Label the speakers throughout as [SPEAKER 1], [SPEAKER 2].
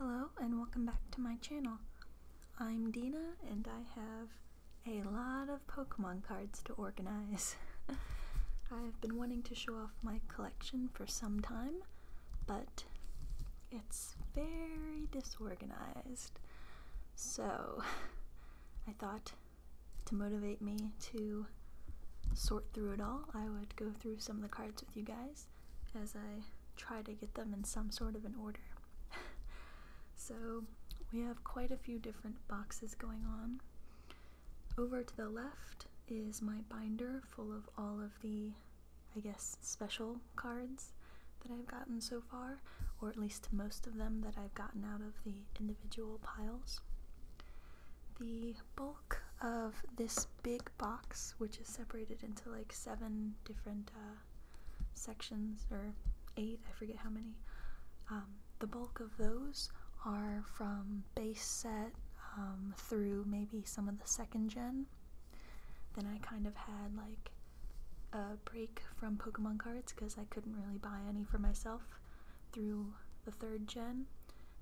[SPEAKER 1] Hello and welcome back to my channel. I'm Dina and I have a lot of Pokemon cards to organize. I've been wanting to show off my collection for some time, but it's very disorganized. So I thought to motivate me to sort through it all, I would go through some of the cards with you guys as I try to get them in some sort of an order. So we have quite a few different boxes going on. Over to the left is my binder full of all of the, I guess, special cards that I've gotten so far, or at least most of them that I've gotten out of the individual piles. The bulk of this big box, which is separated into like 7 different sections, or 8, I forget how many, the bulk of those are from base set through maybe some of the 2nd gen. Then I kind of had like a break from Pokemon cards because I couldn't really buy any for myself through the 3rd gen.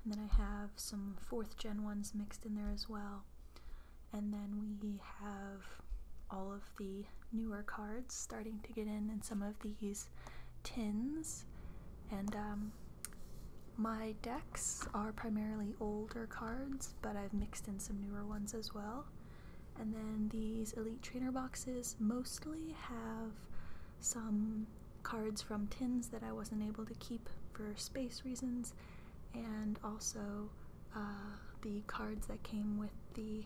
[SPEAKER 1] And then I have some 4th gen ones mixed in there as well. And then we have all of the newer cards starting to get in some of these tins. And my decks are primarily older cards, but I've mixed in some newer ones as well. And then these Elite Trainer boxes mostly have some cards from tins that I wasn't able to keep for space reasons, and also the cards that came with the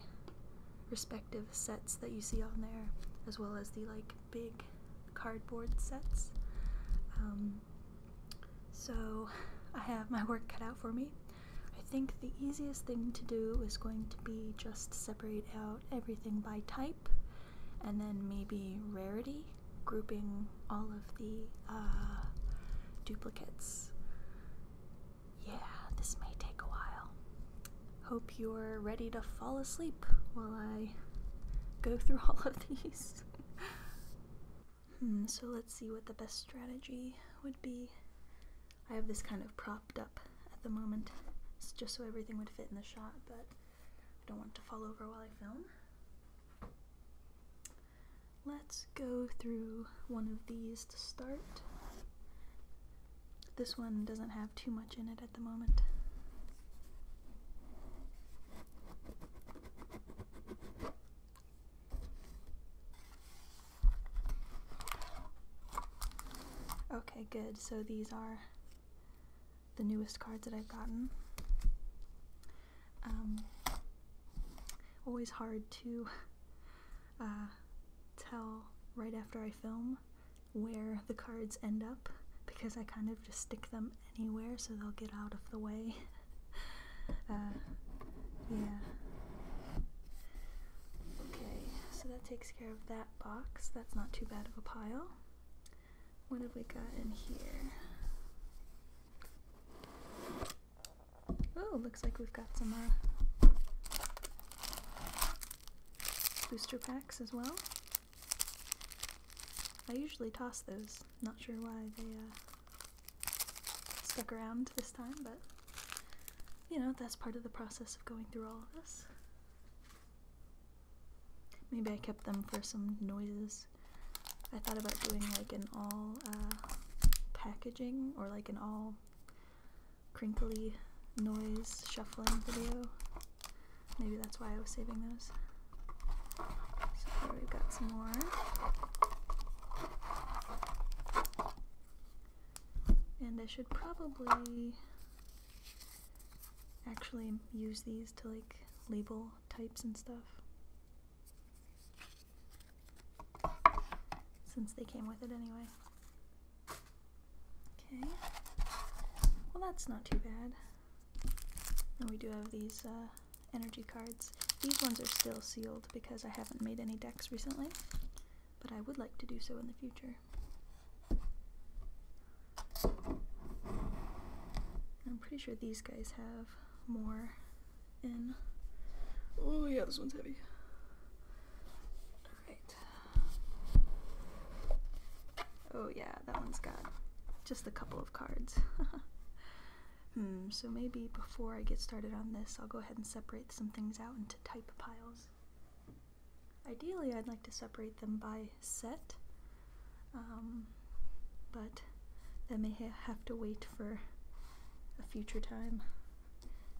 [SPEAKER 1] respective sets that you see on there, as well as the like big cardboard sets. So I have my work cut out for me. I think the easiest thing to do is going to be just separate out everything by type, and then maybe rarity, grouping all of the duplicates. Yeah, this may take a while. Hope you're ready to fall asleep while I go through all of these. So let's see what the best strategy would be. I have this kind of propped up at the moment, just so everything would fit in the shot, but I don't want to fall over while I film. Let's go through one of these to start. This one doesn't have too much in it at the moment. Okay, good. So these are the newest cards that I've gotten. Always hard to tell right after I film where the cards end up, because I kind of just stick them anywhere so they'll get out of the way. Yeah. Okay, so that takes care of that box. That's not too bad of a pile. What have we got in here? Oh, looks like we've got some booster packs as well. I usually toss those. Not sure why they stuck around this time, but you know, that's part of the process of going through all of this. Maybe I kept them for some noises. I thought about doing like an all packaging, or like an all crinkly noise shuffling video. Maybe that's why I was saving those. So here we've got some more. And I should probably actually use these to like label types and stuff, since they came with it anyway. Okay. Well, that's not too bad. And we do have these energy cards. These ones are still sealed because I haven't made any decks recently, but I would like to do so in the future. I'm pretty sure these guys have more in. Oh yeah, this one's heavy. Alright. Oh yeah, that one's got just a couple of cards. So maybe before I get started on this, I'll go ahead and separate some things out into type piles. Ideally, I'd like to separate them by set, but that may have to wait for a future time.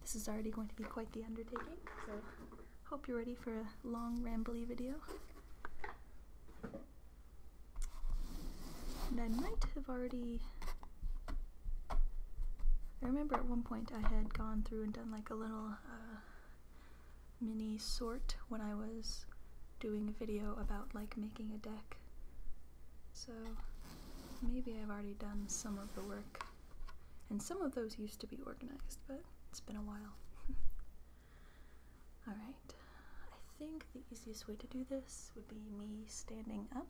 [SPEAKER 1] This is already going to be quite the undertaking, so hope you're ready for a long, rambly video. And I might have already... I remember at one point I had gone through and done like a little mini sort when I was doing a video about like making a deck. So maybe I've already done some of the work. And some of those used to be organized, but it's been a while. Alright, I think the easiest way to do this would be me standing up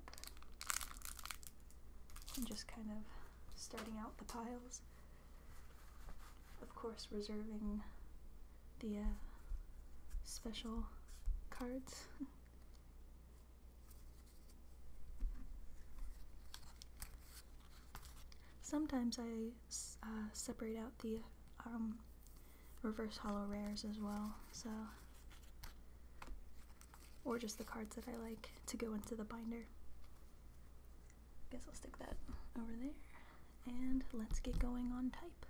[SPEAKER 1] and just kind of starting out the piles. Of course, reserving the special cards. Sometimes I separate out the reverse holo rares as well, so, or just the cards that I like to go into the binder. Guess I'll stick that over there, and let's get going on type.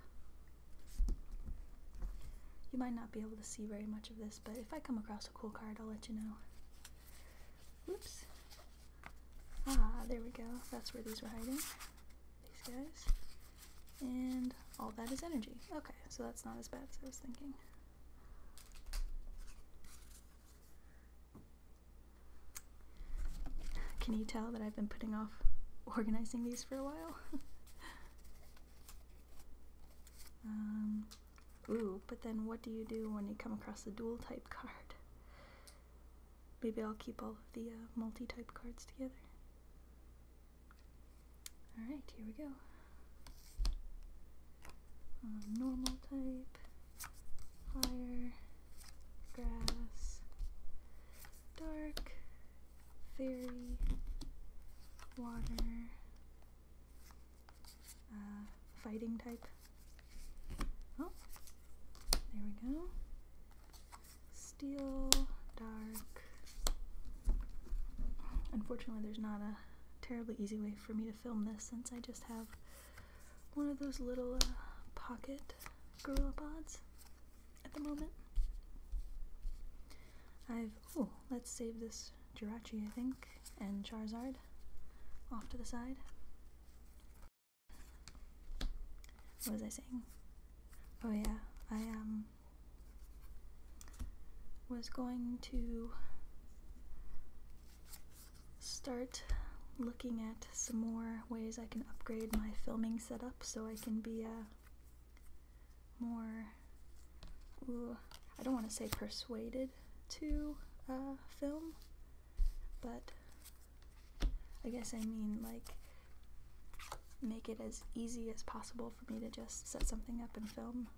[SPEAKER 1] You might not be able to see very much of this, but if I come across a cool card, I'll let you know. Whoops. Ah, there we go. That's where these were hiding. These guys. And all that is energy. Okay, so that's not as bad as I was thinking. Can you tell that I've been putting off organizing these for a while? Ooh, but then what do you do when you come across a dual type card? Maybe I'll keep all of the multi-type cards together. Alright, here we go. Normal type, fire, grass, dark, fairy, water, fighting type. Oh, there we go. Steel, dark. Unfortunately, there's not a terribly easy way for me to film this since I just have one of those little pocket gorilla pods at the moment. Oh, let's save this Jirachi, I think, and Charizard off to the side. What was I saying? Oh yeah, I was going to start looking at some more ways I can upgrade my filming setup so I can be more, I don't want to say persuaded to film, but I guess I mean like make it as easy as possible for me to just set something up and film.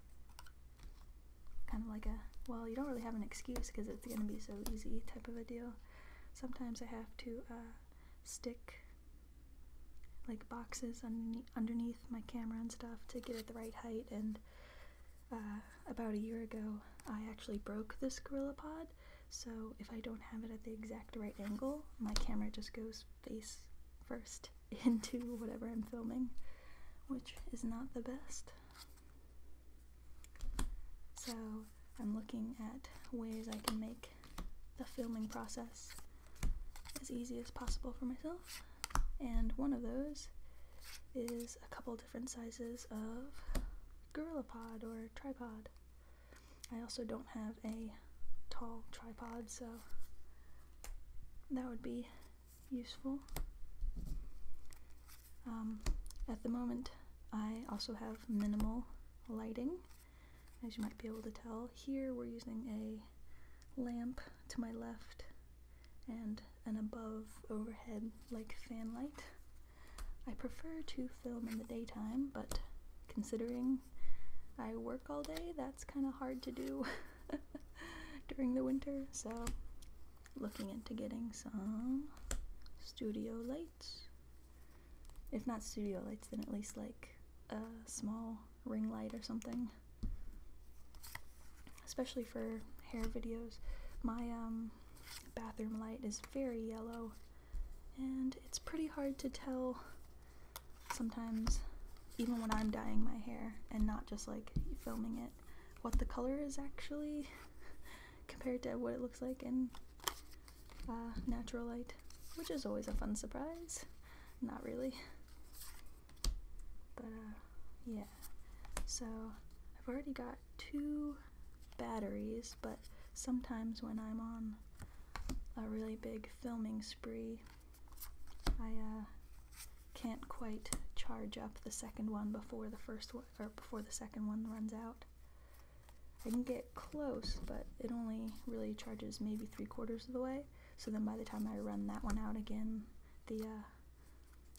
[SPEAKER 1] Kind of like well, you don't really have an excuse because it's going to be so easy type of a deal. Sometimes I have to stick like boxes underneath my camera and stuff to get it the right height, and about a year ago I actually broke this gorilla pod, so if I don't have it at the exact right angle, my camera just goes face first into whatever I'm filming, which is not the best. So I'm looking at ways I can make the filming process as easy as possible for myself, and one of those is a couple different sizes of gorilla pod or tripod. I also don't have a tall tripod, so that would be useful. At the moment I also have minimal lighting, as you might be able to tell. Here we're using a lamp to my left and an above overhead like fan light. I prefer to film in the daytime, but considering I work all day, that's kind of hard to do during the winter, so looking into getting some studio lights. If not studio lights, then at least like a small ring light or something especially for hair videos. My bathroom light is very yellow, and it's pretty hard to tell sometimes, even when I'm dyeing my hair and not just like filming it, what the color is actually compared to what it looks like in natural light, which is always a fun surprise. Not really, but yeah. So I've already got 2 batteries, but sometimes when I'm on a really big filming spree, I can't quite charge up the second one before the first one, or before the second one runs out. I can get close, but it only really charges maybe 3/4 of the way, so then by the time I run that one out again, the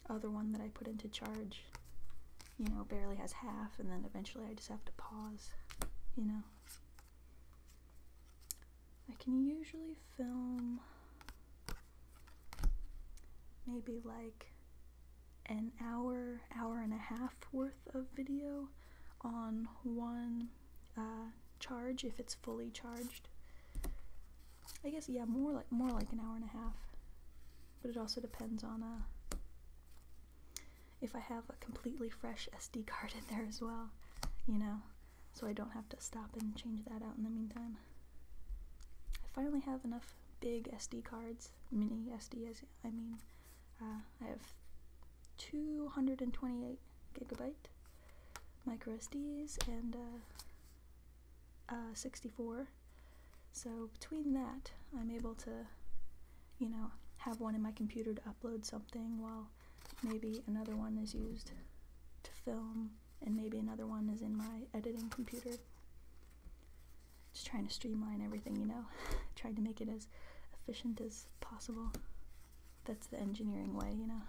[SPEAKER 1] other one that I put into charge, you know, barely has half, and then eventually I just have to pause, you know. I can usually film maybe like an hour, hour and a half worth of video on one charge if it's fully charged. I guess, yeah, more like an hour and a half, but it also depends on if I have a completely fresh SD card in there as well, you know, so I don't have to stop and change that out in the meantime. I finally have enough big SD cards, mini SD, I have 228 gigabyte micro SDs and 64, so between that I'm able to, you know, have one in my computer to upload something while maybe another one is used to film, and maybe another one is in my editing computer. Just trying to streamline everything, you know, trying to make it as efficient as possible. That's the engineering way, you know.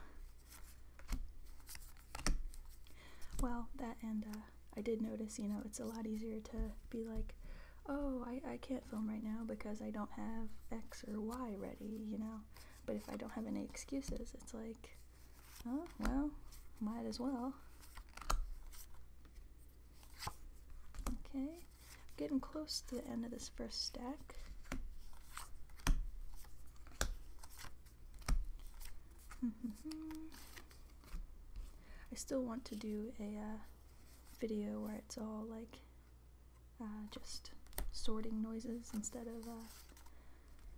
[SPEAKER 1] Well, that, and I did notice, you know, it's a lot easier to be like, oh, I can't film right now because I don't have X or Y ready, you know. But if I don't have any excuses, it's like, oh, well, might as well. Okay, getting close to the end of this first stack. I still want to do a video where it's all like just sorting noises instead of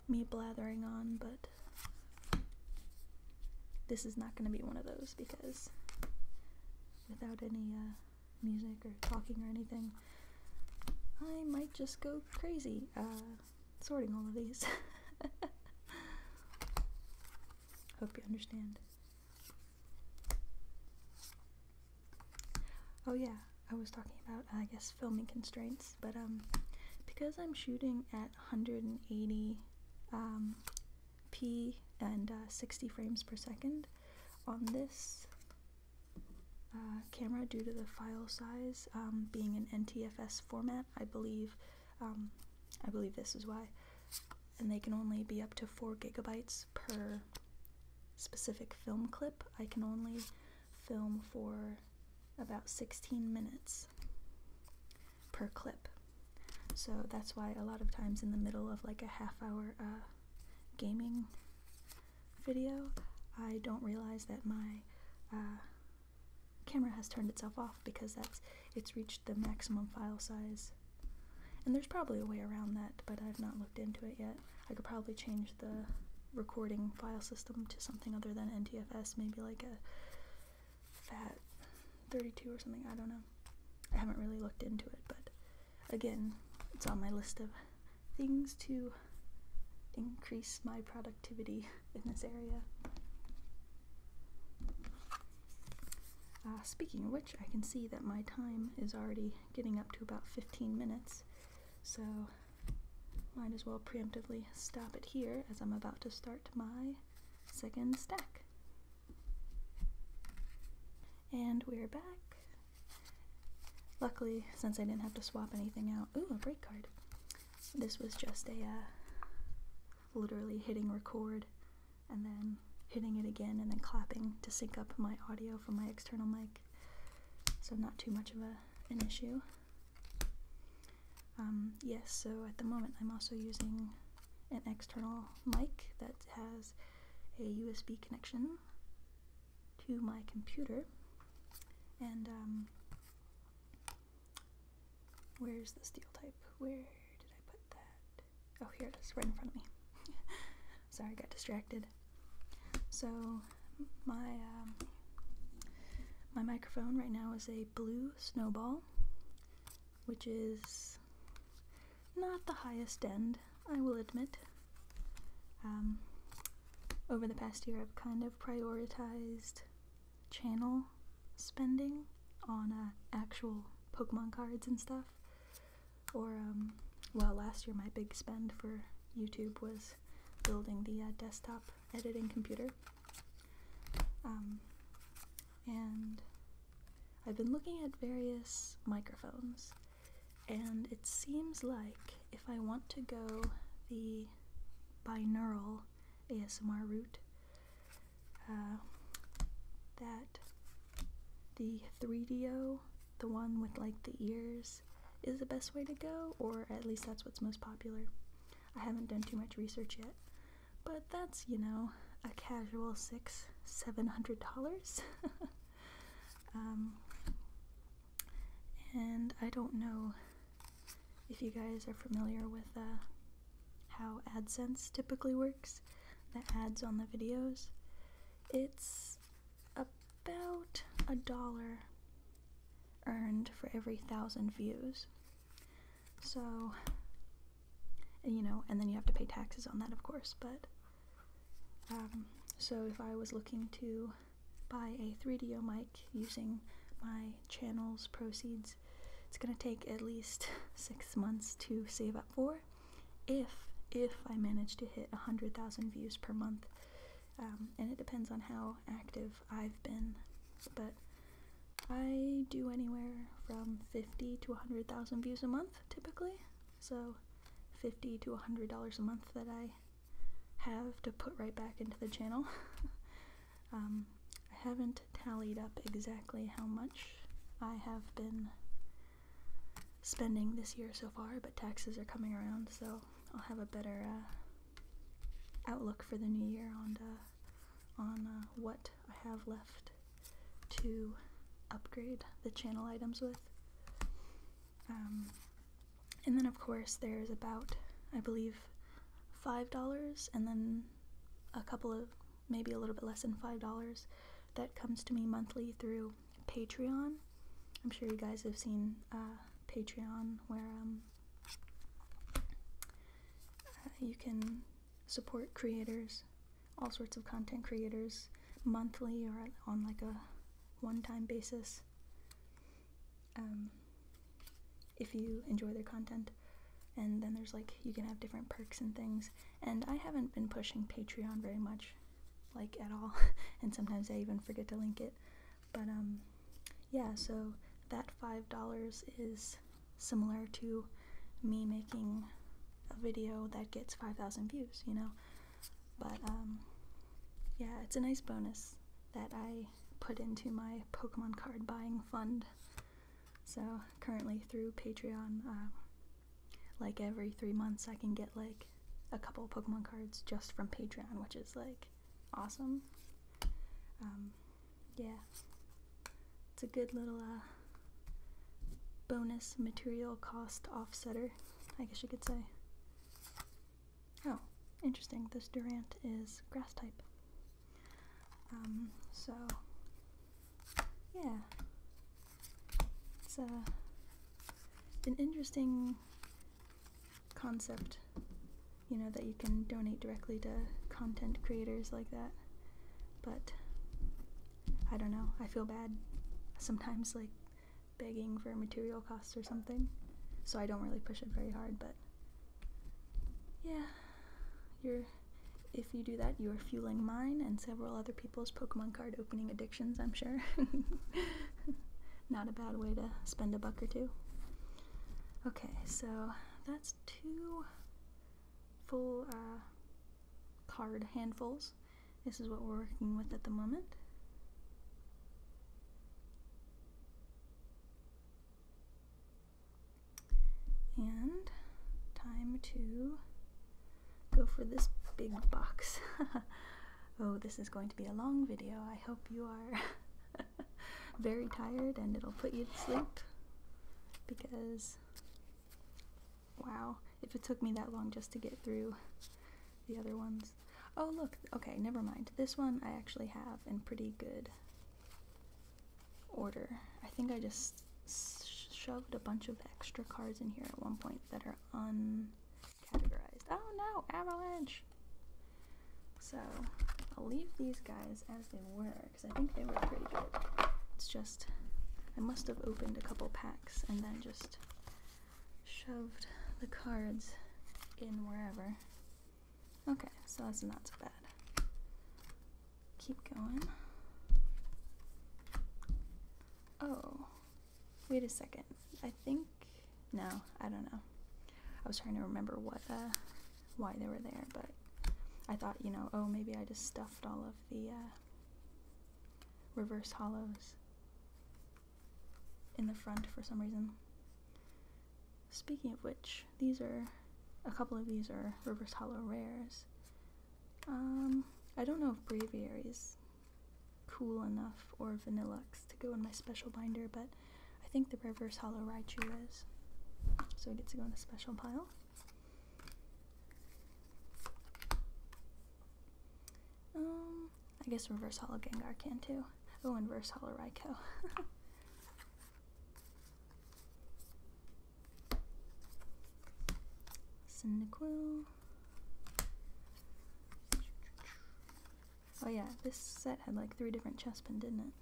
[SPEAKER 1] me blathering on, but this is not going to be one of those because without any music or talking or anything, I might just go crazy sorting all of these. Hope you understand. Oh yeah, I was talking about, I guess, filming constraints, but because I'm shooting at 180 p and 60 frames per second on this camera, due to the file size being an NTFS format, I believe this is why, and they can only be up to 4 gigabytes per specific film clip. I can only film for about 16 minutes per clip, so that's why a lot of times in the middle of like a half-hour gaming video, I don't realize that my camera has turned itself off because it's reached the maximum file size. And there's probably a way around that, but I've not looked into it yet. I could probably change the recording file system to something other than NTFS, maybe like a FAT 32 or something, I don't know. I haven't really looked into it, but again, it's on my list of things to increase my productivity in this area. Speaking of which, I can see that my time is already getting up to about 15 minutes, so might as well preemptively stop it here as I'm about to start my second stack. And we're back. Luckily, since I didn't have to swap anything out, ooh, a break card. This was just a literally hitting record and then hitting it again and then clapping to sync up my audio from my external mic, so not too much of an issue. Yes, so at the moment I'm also using an external mic that has a USB connection to my computer, and where's the steel type? Where did I put that? Oh, here it is, right in front of me. Sorry, I got distracted. So my microphone right now is a blue Snowball, which is not the highest end, I will admit. Over the past year, I've kind of prioritized channel spending on actual Pokemon cards and stuff. Or, well, last year my big spend for YouTube was building the desktop editing computer. And I've been looking at various microphones, and it seems like if I want to go the binaural ASMR route, that the 3DO, the one with like the ears, is the best way to go, or at least that's what's most popular. I haven't done too much research yet, but that's, you know, a casual $600-700. And I don't know if you guys are familiar with how AdSense typically works, the ads on the videos. It's about $1 earned for every 1,000 views. So, you know, and then you have to pay taxes on that, of course, but so if I was looking to buy a 3DO mic using my channel's proceeds, it's gonna take at least 6 months to save up for, if I manage to hit 100,000 views per month. And it depends on how active I've been, but I do anywhere from 50 to 100,000 views a month typically, so $50 to $100 a month that I have to put right back into the channel. I haven't tallied up exactly how much I have been spending this year so far, but taxes are coming around, so I'll have a better outlook for the new year on what I have left to upgrade the channel items with. And then of course there's about, I believe, $5 and then a couple of, maybe a little bit less than $5 that comes to me monthly through Patreon. I'm sure you guys have seen Patreon, where you can support creators, all sorts of content creators, monthly or on like a one-time basis, if you enjoy their content. And then there's like, you can have different perks and things, and I haven't been pushing Patreon very much, like at all, and sometimes I even forget to link it, but yeah, so that $5 is similar to me making a video that gets 5,000 views, you know, but yeah, it's a nice bonus that I put into my Pokemon card buying fund. So currently through Patreon, like every 3 months I can get like a couple Pokemon cards just from Patreon, which is like awesome. Yeah, it's a good little bonus material cost offsetter, I guess you could say. Oh, interesting, this Durant is grass type. So yeah, it's an interesting concept, you know, that you can donate directly to content creators like that, but I don't know, I feel bad sometimes like begging for material costs or something, so I don't really push it very hard, but yeah, if you do that, you're fueling mine and several other people's Pokemon card opening addictions, I'm sure. Not a bad way to spend $1 or $2. Okay, so that's 2 full card handfuls. This is what we're working with at the moment. And time to go for this big box. Oh, this is going to be a long video. I hope you are very tired and it'll put you to sleep, because wow, if it took me that long just to get through the other ones. Oh look, okay, never mind. This one I actually have in pretty good order. I think I just shoved a bunch of extra cards in here at one point that are uncategorized. Oh no, avalanche! So I'll leave these guys as they were, because I think they were pretty good. It's just, I must have opened a couple packs and then just shoved the cards in wherever. Okay, so that's not so bad. Keep going. Oh, wait a second. I think, no, I don't know. I was trying to remember what, why they were there, but I thought, you know, oh, maybe I just stuffed all of the, reverse hollows in the front for some reason. Speaking of which, these are, a couple of these are reverse hollow rares. I don't know if Braviary is cool enough or Vanillux to go in my special binder, but I think the reverse hollow Raichu is. So it gets to go in the special pile. I guess reverse hollow Gengar can too. Oh, and reverse hollow Raikou. Cyndaquil. Oh yeah, this set had like 3 different Chespin, didn't it?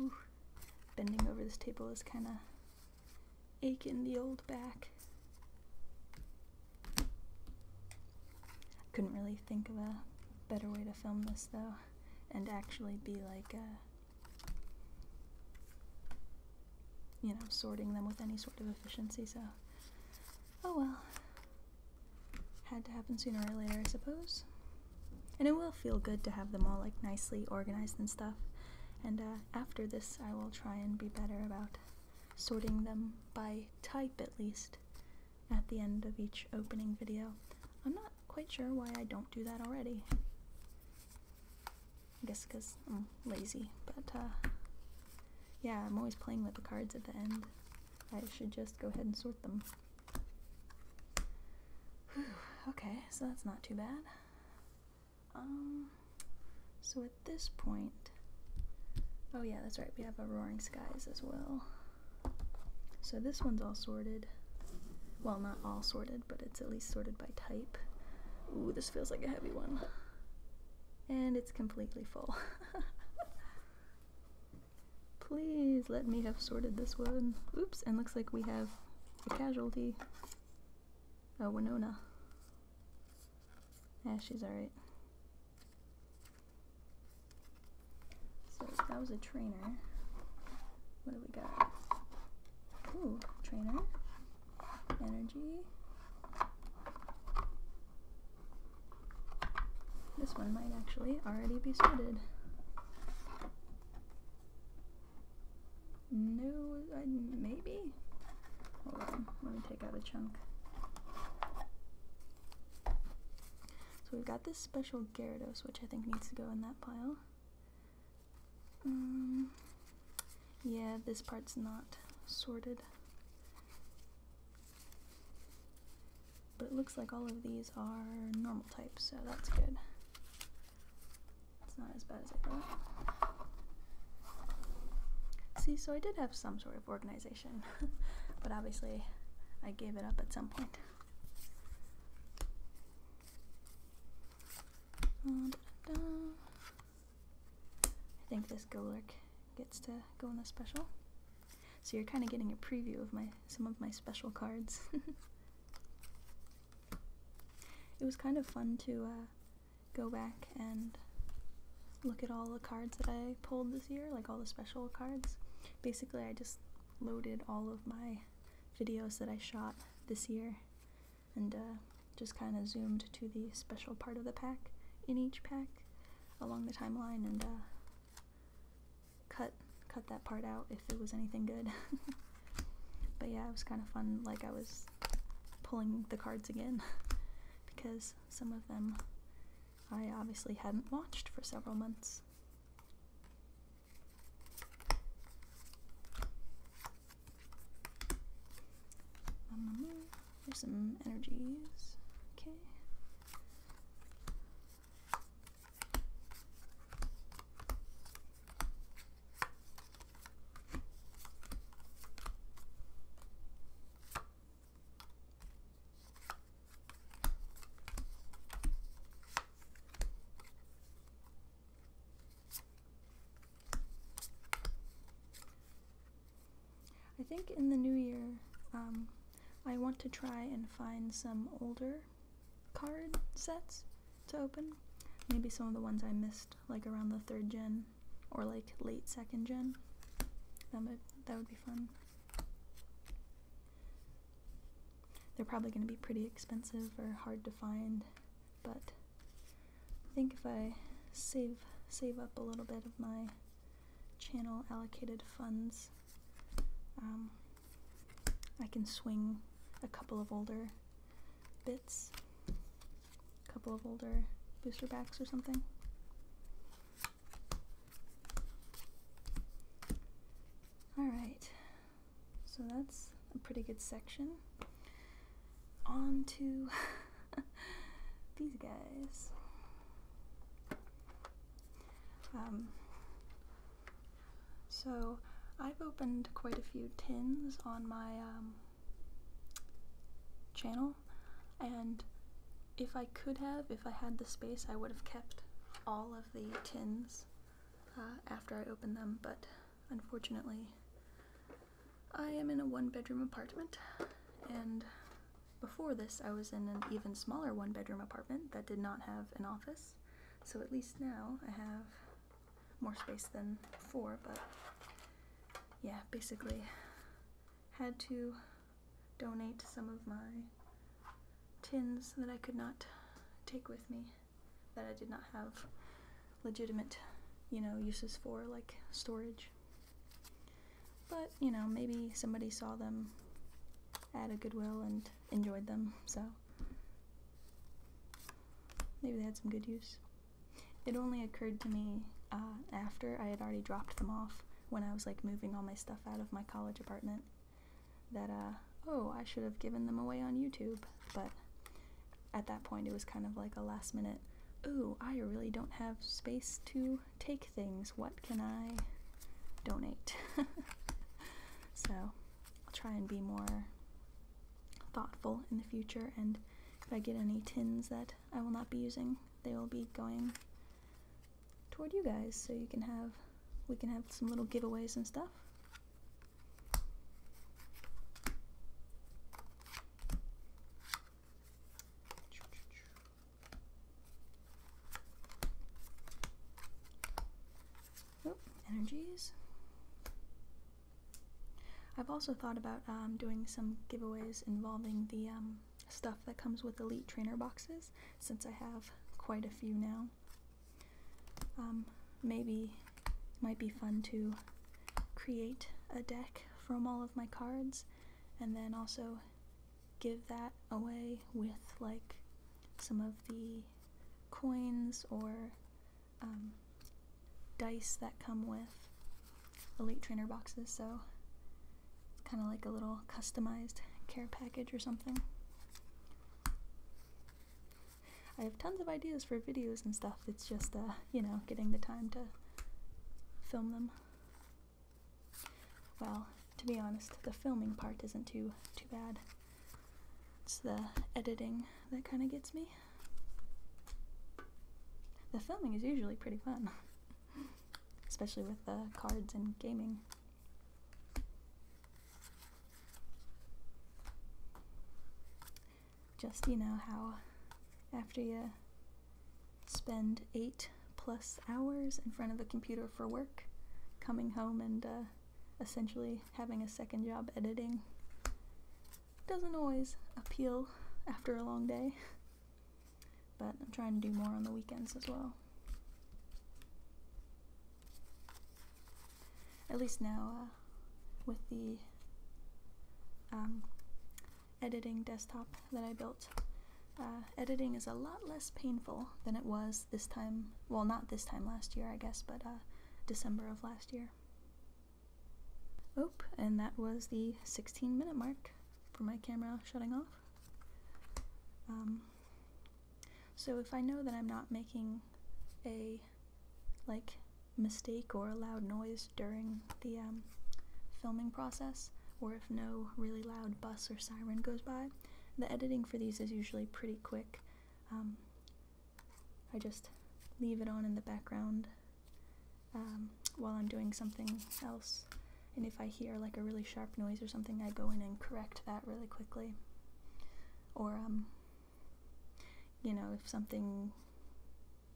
[SPEAKER 1] Ooh, bending over this table is kind of aching the old back. Couldn't really think of a better way to film this though, and actually be like, you know, sorting them with any sort of efficiency, so oh well. Had to happen sooner or later, I suppose. And it will feel good to have them all like nicely organized and stuff, and after this I will try and be better about sorting them by type, at least, at the end of each opening video. I'm not quite sure why I don't do that already. I guess because I'm lazy, but yeah, I'm always playing with the cards at the end. I should just go ahead and sort them. Whew, okay, so that's not too bad. So at this point, oh yeah, that's right, we have a Roaring Skies as well. So this one's all sorted. Well, not all sorted, but it's at least sorted by type. Ooh, this feels like a heavy one. And it's completely full. Please let me have sorted this one. Oops, and looks like we have a casualty. Oh, Winona. Yeah, she's alright. So that was a trainer. What do we got? Ooh, trainer. Energy. This one might actually already be sorted. No, maybe? Hold on, let me take out a chunk. So we've got this special Gyarados, which I think needs to go in that pile. Yeah, this part's not sorted. But it looks like all of these are normal types, so that's good. It's not as bad as I thought. See, so I did have some sort of organization, but obviously I gave it up at some point. I think this Golurk gets to go in the special. So you're kind of getting a preview of some of my special cards. It was kind of fun to go back and look at all the cards that I pulled this year, like all the special cards. Basically, I just loaded all of my videos that I shot this year, and just kind of zoomed to the special part of the pack in each pack along the timeline, and cut that part out if it was anything good. But yeah, it was kind of fun, like I was pulling the cards again, because some of them I obviously hadn't watched for several months. There's some energies. Okay. I think in the new year, I want to try and find some older card sets to open. Maybe some of the ones I missed, like around the 3rd gen, or like late 2nd gen. That would be fun. They're probably going to be pretty expensive or hard to find, but I think if I save up a little bit of my channel allocated funds, I can swing a couple of older bits, a couple of older booster packs or something. Alright, so that's a pretty good section. On to these guys. So I've opened quite a few tins on my channel, and if I had the space, I would have kept all of the tins after I opened them, but unfortunately I am in a 1-bedroom apartment, and before this I was in an even smaller 1-bedroom apartment that did not have an office, so at least now I have more space than before. But yeah, basically had to donate some of my tins that I could not take with me, that I did not have legitimate, uses for, like storage. But, maybe somebody saw them at a Goodwill and enjoyed them, so maybe they had some good use. It only occurred to me after I had already dropped them off, when I was like moving all my stuff out of my college apartment, that oh, I should have given them away on YouTube. But at that point it was kind of like a last minute, ooh, I really don't have space to take things, what can I donate? So I'll try and be more thoughtful in the future, and if I get any tins that I will not be using, they will be going toward you guys, so we can have some little giveaways and stuff. Oh, energies. I've also thought about doing some giveaways involving the stuff that comes with Elite Trainer boxes, since I have quite a few now. Maybe it might be fun to create a deck from all of my cards, and then also give that away with like some of the coins or dice that come with Elite Trainer boxes, so it's kind of like a little customized care package or something. I have tons of ideas for videos and stuff, it's just, getting the time to film them. Well, to be honest, the filming part isn't too bad. It's the editing that kind of gets me. The filming is usually pretty fun, especially with the cards and gaming. Just, how after you spend 8+ hours in front of a computer for work, coming home and essentially having a second job editing doesn't always appeal after a long day, but I'm trying to do more on the weekends as well. At least now, with the editing desktop that I built, editing is a lot less painful than it was this time, well, not this time last year, I guess, but December of last year. Oh, and that was the 16-minute mark for my camera shutting off. So if I know that I'm not making a, like, mistake or a loud noise during the filming process, or if no really loud bus or siren goes by, the editing for these is usually pretty quick. I just leave it on in the background while I'm doing something else, and if I hear like a really sharp noise or something, I go in and correct that really quickly. Or you know, if something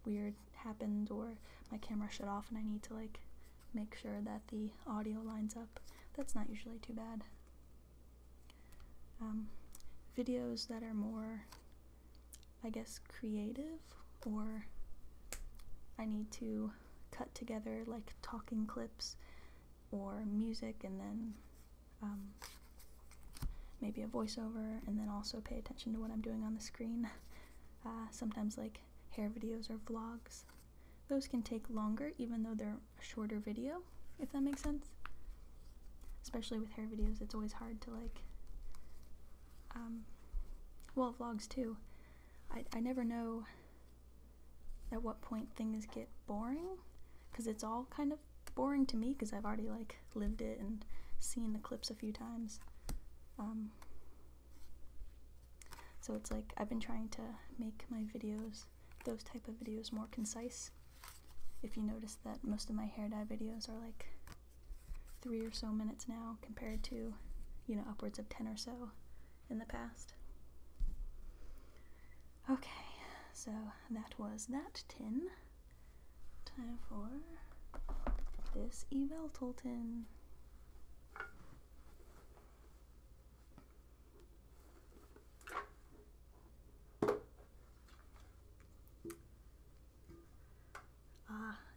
[SPEAKER 1] weird happened or my camera shut off and I need to like make sure that the audio lines up, that's not usually too bad. Videos that are more, I guess, creative, or I need to cut together like talking clips or music and then maybe a voiceover, and then also pay attention to what I'm doing on the screen. Sometimes like hair videos or vlogs, those can take longer even though they're a shorter video, if that makes sense. Especially with hair videos, it's always hard to like, well, vlogs too. I never know at what point things get boring, because it's all kind of boring to me because I've already like lived it and seen the clips a few times. So it's like I've been trying to make my videos, those type of videos, more concise. If you notice that most of my hair dye videos are like 3 or so minutes now compared to, you know, upwards of 10 or so in the past. Okay, so that was that tin. Time for this eVeltal tin.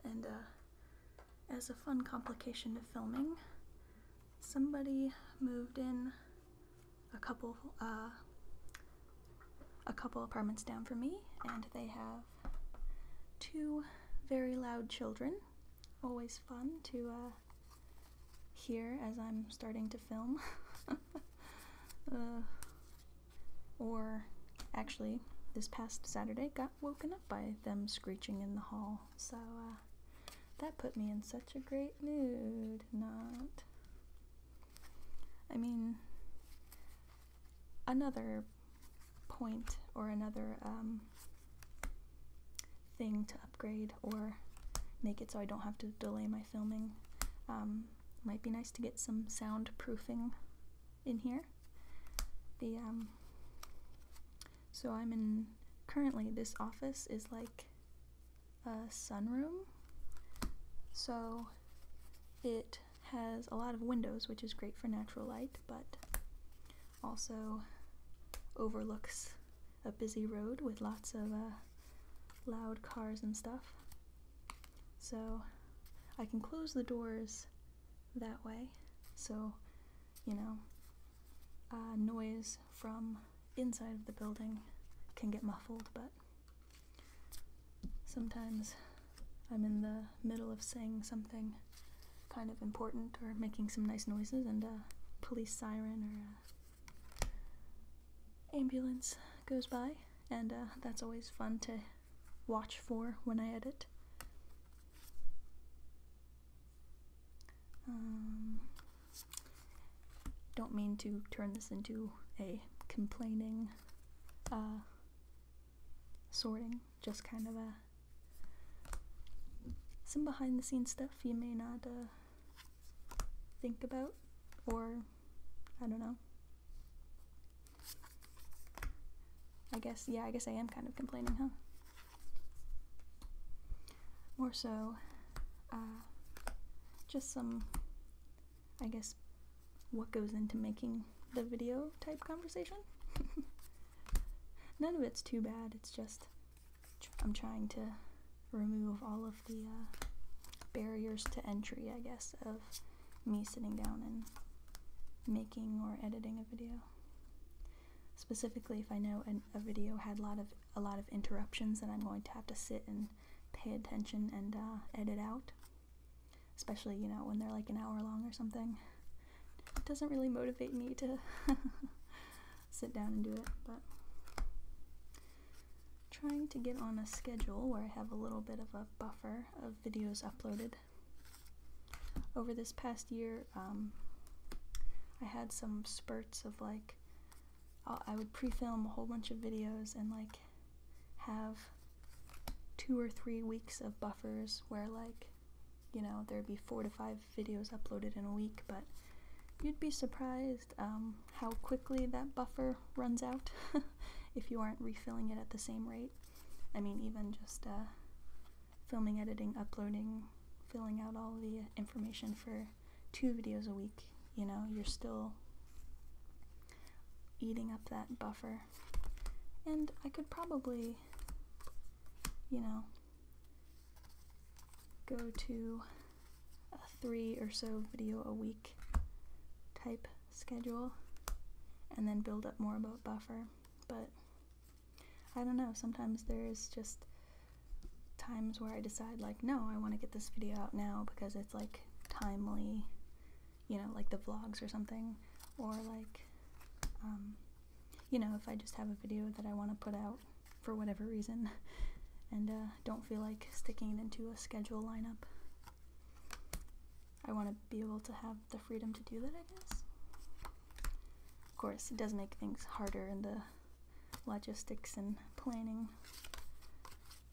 [SPEAKER 1] And as a fun complication to filming, somebody moved in a couple apartments down from me, and they have 2 very loud children. Always fun to hear as I'm starting to film. Or actually, this past Saturday got woken up by them screeching in the hall, so that put me in such a great mood. I mean, another point or another thing to upgrade or make it so I don't have to delay my filming, might be nice to get some soundproofing in here. So I'm in, currently this office is like a sunroom, so it has a lot of windows, which is great for natural light, but also overlooks a busy road with lots of loud cars and stuff. So I can close the doors that way, so, you know, noise from inside of the building can get muffled, but sometimes I'm in the middle of saying something kind of important or making some nice noises, and a police siren or a ambulance goes by, and that's always fun to watch for when I edit. Don't mean to turn this into a complaining sorting, just kind of some behind the scenes stuff you may not think about, or I don't know. I guess I am kind of complaining, huh? More so, just some, I guess, what goes into making the video type conversation. None of it's too bad, it's just I'm trying to remove all of the barriers to entry, I guess, of me sitting down and making or editing a video. Specifically, if I know a video had a lot of interruptions that I'm going to have to sit and pay attention and edit out, especially, you know, when they're like an hour long or something. It doesn't really motivate me to sit down and do it, but trying to get on a schedule where I have a little bit of a buffer of videos uploaded. Over this past year, I had some spurts of like, I would pre-film a whole bunch of videos and like have 2 or 3 weeks of buffers where, like, you know, there'd be 4 to 5 videos uploaded in a week, but you'd be surprised how quickly that buffer runs out if you aren't refilling it at the same rate. I mean, even just filming, editing, uploading, filling out all the information for 2 videos a week, you know, you're still eating up that buffer. And I could probably, you know, go to a 3 or so video a week type schedule and then build up more about buffer, but I don't know, sometimes there's just times where I decide like, no, I want to get this video out now because it's like timely, you know, like the vlogs or something, or like you know, if I just have a video that I want to put out for whatever reason and don't feel like sticking it into a schedule lineup, I want to be able to have the freedom to do that, I guess. Of course, it does make things harder in the logistics and planning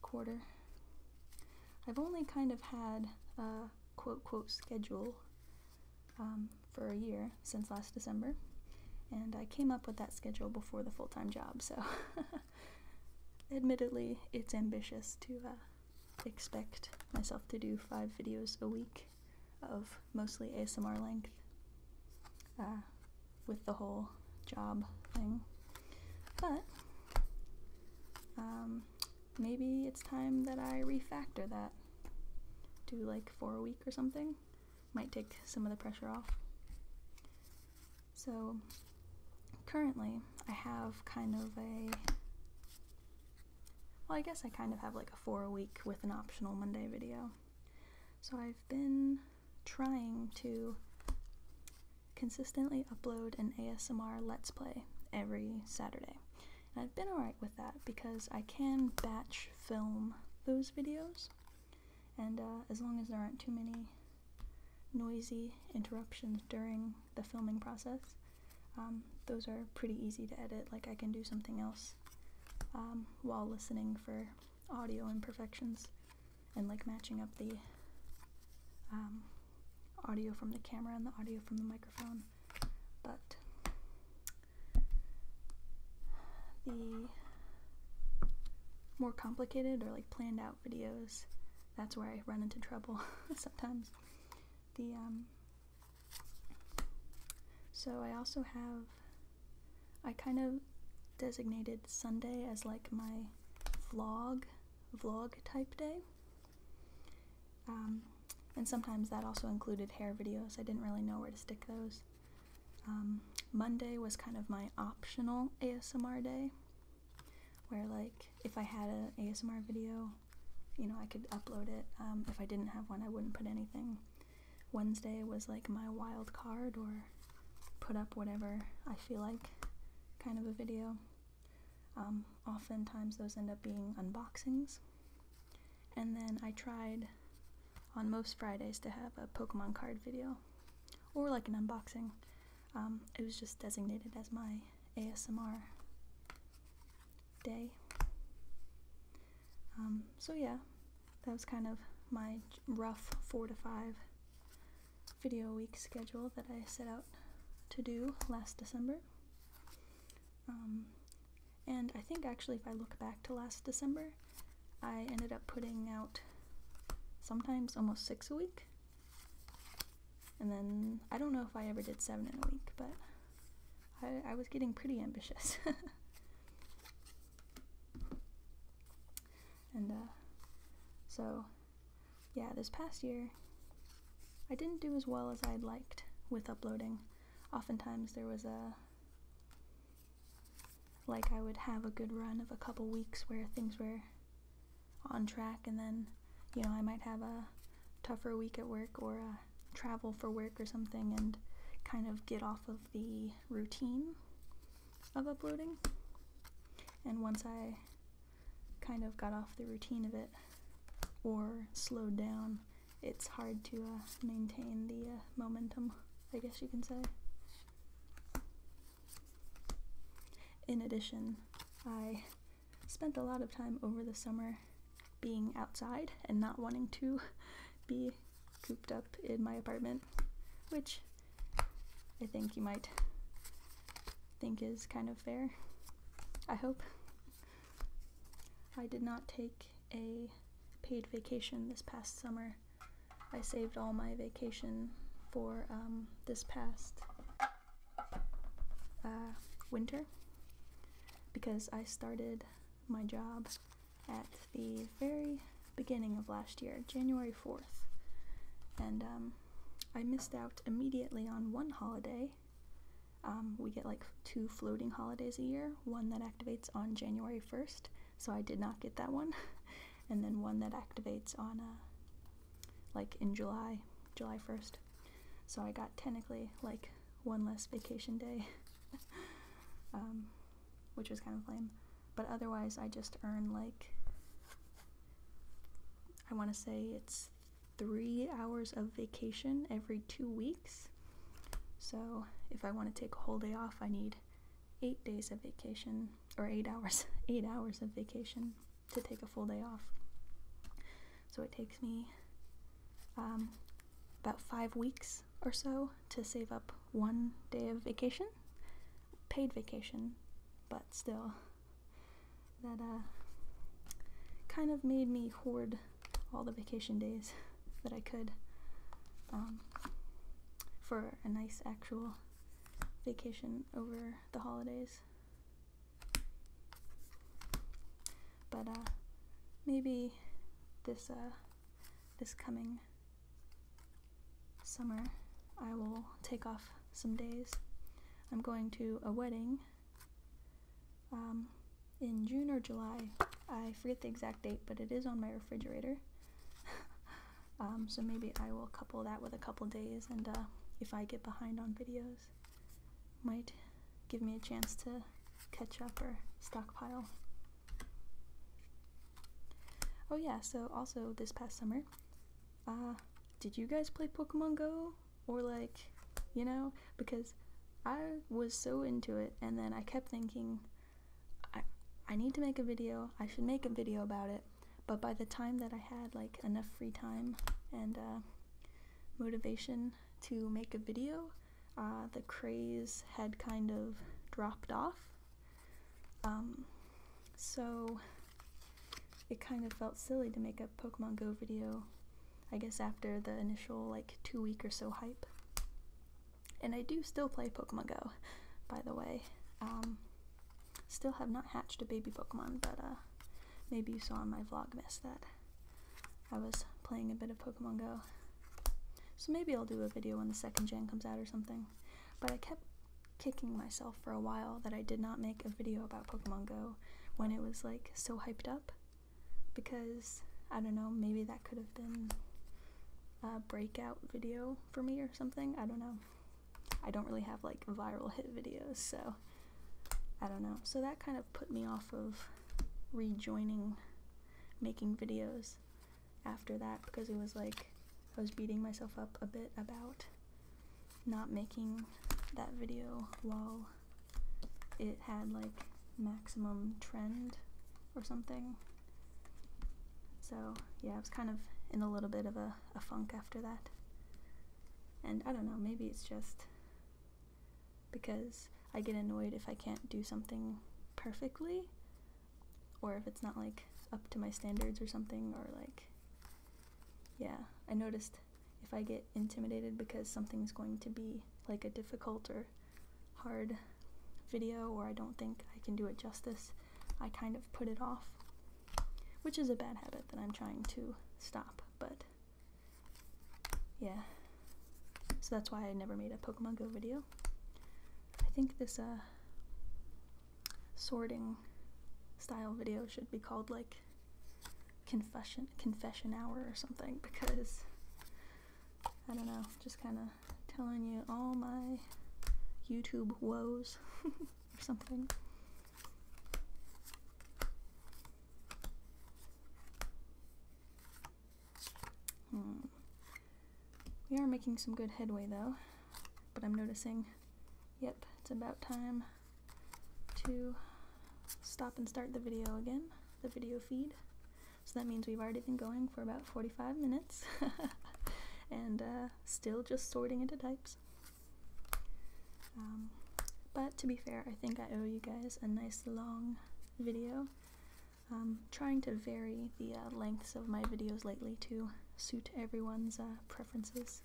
[SPEAKER 1] quarter. I've only kind of had a quote schedule for a year, since last December, and I came up with that schedule before the full-time job, so admittedly it's ambitious to expect myself to do 5 videos a week of mostly ASMR length with the whole job thing, but maybe it's time that I refactor that, do like 4 a week or something. Might take some of the pressure off. So currently I have kind of I guess I kind of have like a 4 a week with an optional Monday video. So I've been trying to consistently upload an ASMR Let's Play every Saturday. And I've been alright with that because I can batch film those videos, and as long as there aren't too many noisy interruptions during the filming process, those are pretty easy to edit. Like, I can do something else while listening for audio imperfections and like matching up the audio from the camera and the audio from the microphone. But the more complicated or like planned out videos, that's where I run into trouble sometimes. So I kind of designated Sunday as like my vlog type day. And sometimes that also included hair videos. I didn't really know where to stick those. Monday was kind of my optional ASMR day, where like if I had an ASMR video, you know, I could upload it. If I didn't have one, I wouldn't put anything. Wednesday was like my wild card, or put up whatever I feel like kind of a video. Oftentimes those end up being unboxings. And then I tried on most Fridays to have a Pokemon card video, or like an unboxing. It was just designated as my ASMR day. So yeah, that was kind of my rough 4 to 5 video a week schedule that I set out to do last December. And I think actually if I look back to last December, I ended up putting out sometimes almost 6 a week. And then I don't know if I ever did 7 in a week, but I was getting pretty ambitious. And so yeah, this past year I didn't do as well as I'd liked with uploading. Oftentimes there was I would have a good run of a couple weeks where things were on track, and then, you know, I might have a tougher week at work or travel for work or something and kind of get off of the routine of uploading. And once I kind of got off the routine of it or slowed down, it's hard to maintain the momentum, I guess you can say. In addition, I spent a lot of time over the summer being outside and not wanting to be cooped up in my apartment, which I think you might think is kind of fair, I hope. I did not take a paid vacation this past summer. I saved all my vacation for this past winter, because I started my job at the very beginning of last year, January 4th, and I missed out immediately on one holiday. We get like 2 floating holidays a year, one that activates on January 1st, so I did not get that one, and then one that activates on like in July 1st, so I got technically like one less vacation day, which was kind of lame. But otherwise I just earn like, I want to say it's 3 hours of vacation every 2 weeks. So if I want to take a whole day off, I need 8 days of vacation, or 8 hours, 8 hours of vacation to take a full day off. So it takes me about 5 weeks or so to save up 1 day of vacation, paid vacation, but still, that kind of made me hoard all the vacation days that I could for a nice actual vacation over the holidays. But maybe this coming summer I will take off some days. I'm going to a wedding in June or July. I forget the exact date, but it is on my refrigerator. So maybe I will couple that with a couple days, and if I get behind on videos, might give me a chance to catch up or stockpile. Oh yeah, so also this past summer, did you guys play Pokemon Go? Or like, you know, because I was so into it, and then I kept thinking, I need to make a video, I should make a video about it, but by the time that I had like enough free time and motivation to make a video, the craze had kind of dropped off. So it kind of felt silly to make a Pokemon Go video, I guess, after the initial like 2 week or so hype. And I do still play Pokemon Go, by the way. Still have not hatched a baby Pokemon, but maybe you saw in my Vlogmas that I was playing a bit of Pokemon Go. So maybe I'll do a video when the 2nd gen comes out or something. But I kept kicking myself for a while that I did not make a video about Pokemon Go when it was like so hyped up, because I don't know, maybe that could have been a breakout video for me or something. I don't know. I don't really have like viral hit videos, so I don't know. So that kind of put me off of rejoining making videos after that, because it was like I was beating myself up a bit about not making that video while it had like maximum trend or something. So yeah, I was kind of in a little bit of a funk after that. And I don't know, maybe it's just because I get annoyed if I can't do something perfectly, or if it's not like up to my standards or something, or like, yeah, I noticed if I get intimidated because something's going to be like a difficult or hard video or I don't think I can do it justice, I kind of put it off, which is a bad habit that I'm trying to stop, but yeah. So that's why I never made a Pokemon Go video. I think this sorting style video should be called like confession hour or something, because I don't know, just kind of telling you all my YouTube woes or something. We are making some good headway though, but I'm noticing, yep, it's about time to stop and start the video again, the video feed. So that means we've already been going for about 45 minutes and still just sorting into types. But to be fair, I think I owe you guys a nice long video. Trying to vary the lengths of my videos lately to suit everyone's preferences,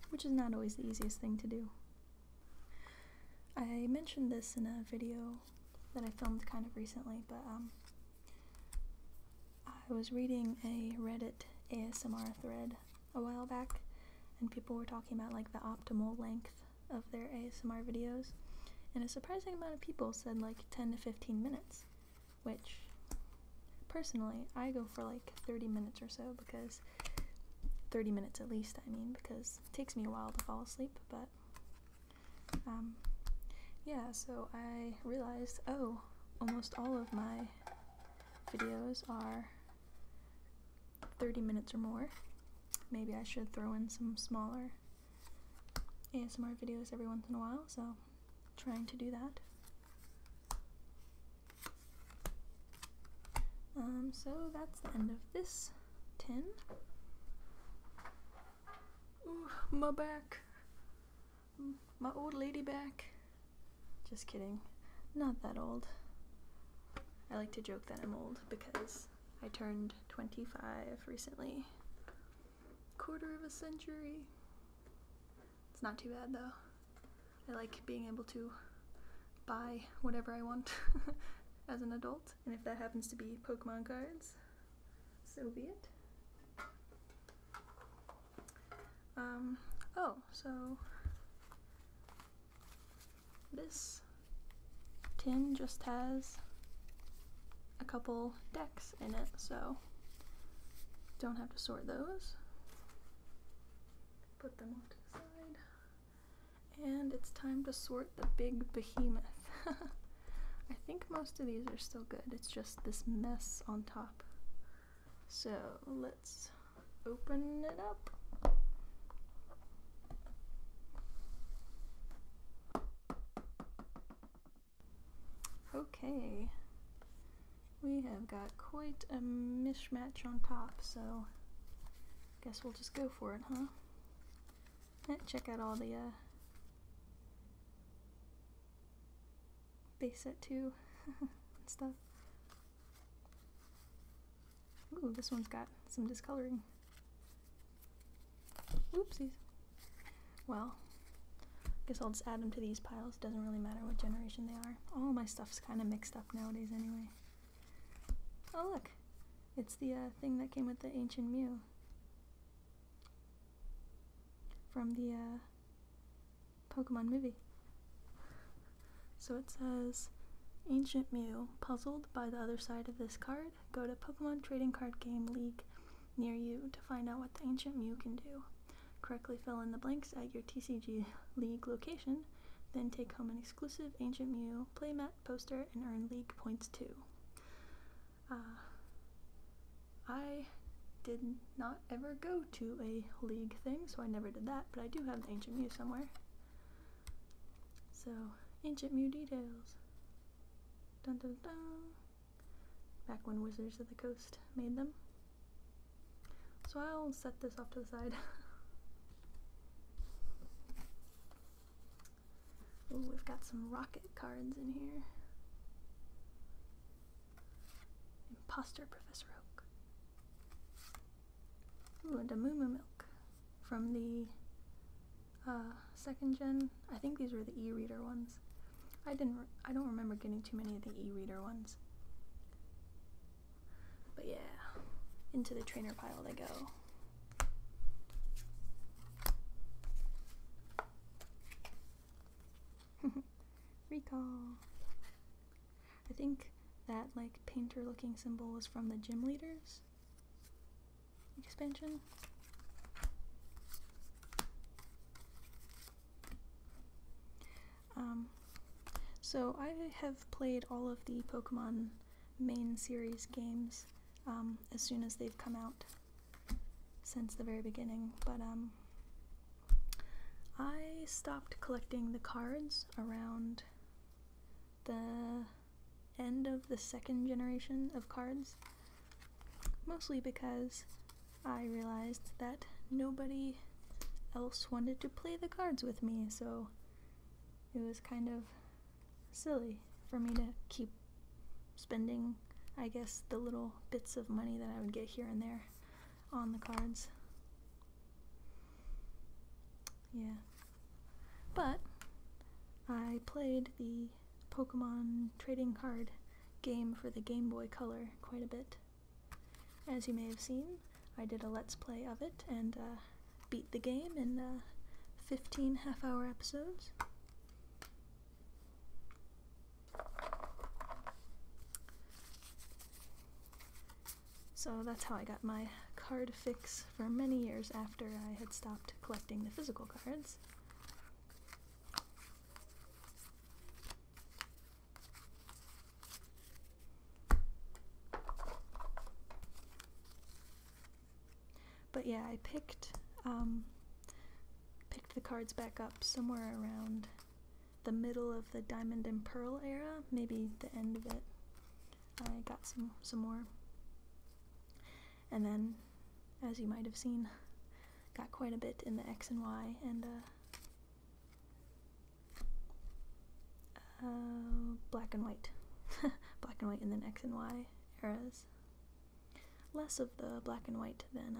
[SPEAKER 1] which is not always the easiest thing to do. I mentioned this in a video that I filmed kind of recently, but I was reading a Reddit ASMR thread a while back, and people were talking about like the optimal length of their ASMR videos, and a surprising amount of people said like 10 to 15 minutes, which personally I go for like 30 minutes or so, because 30 minutes at least, I mean, because it takes me a while to fall asleep. But yeah, so I realized, oh, almost all of my videos are 30 minutes or more. Maybe I should throw in some smaller ASMR videos every once in a while, so trying to do that. So that's the end of this tin. Ooh, my back. My old lady back. Just kidding. Not that old. I like to joke that I'm old because I turned 25 recently. Quarter of a century. It's not too bad though. I like being able to buy whatever I want as an adult, and if that happens to be Pokemon cards, so be it. Oh, so this tin just has a couple decks in it, so don't have to sort those. Put them off to the side. And it's time to sort the big behemoth. I think most of these are still good, it's just this mess on top. So let's open it up. Okay, we have got quite a mishmash on top, so guess we'll just go for it, huh? Check out all the base set 2 and stuff. Ooh, this one's got some discoloring. Oopsies. Well, guess I'll just add them to these piles. Doesn't really matter what generation they are. All my stuff's kind of mixed up nowadays anyway. Oh look, it's the thing that came with the Ancient Mew from the Pokemon movie. So it says, Ancient Mew, puzzled by the other side of this card? Go to Pokemon Trading Card Game League near you to find out what the Ancient Mew can do. Correctly fill in the blanks at your TCG League location, then take home an exclusive Ancient Mew playmat poster and earn League points too. I did not ever go to a League thing, so I never did that, but I do have the Ancient Mew somewhere. So, Ancient Mew details. Dun dun dun. Back when Wizards of the Coast made them. So I'll set this off to the side. Ooh, we've got some rocket cards in here. Imposter Professor Oak. Ooh, and a Moo Moo Milk from the second gen. I think these were the e-reader ones. I don't remember getting too many of the e-reader ones. But yeah, into the trainer pile they go. Recall. I think that like painter looking symbol was from the Gym Leaders expansion. So I have played all of the Pokemon main series games as soon as they've come out since the very beginning, but I stopped collecting the cards around the end of the second generation of cards, mostly because I realized that nobody else wanted to play the cards with me, so it was kind of silly for me to keep spending, I guess, the little bits of money that I would get here and there on the cards. Yeah. But I played the Pokemon trading card game for the Game Boy Color quite a bit. As you may have seen, I did a Let's Play of it and beat the game in 15 half-hour episodes. So that's how I got my card fix for many years after I had stopped collecting the physical cards. But yeah, I picked the cards back up somewhere around the middle of the Diamond and Pearl era, maybe the end of it. I got some more. And then, as you might have seen, got quite a bit in the X and Y and black and white. Black and white and then X and Y eras. Less of the black and white than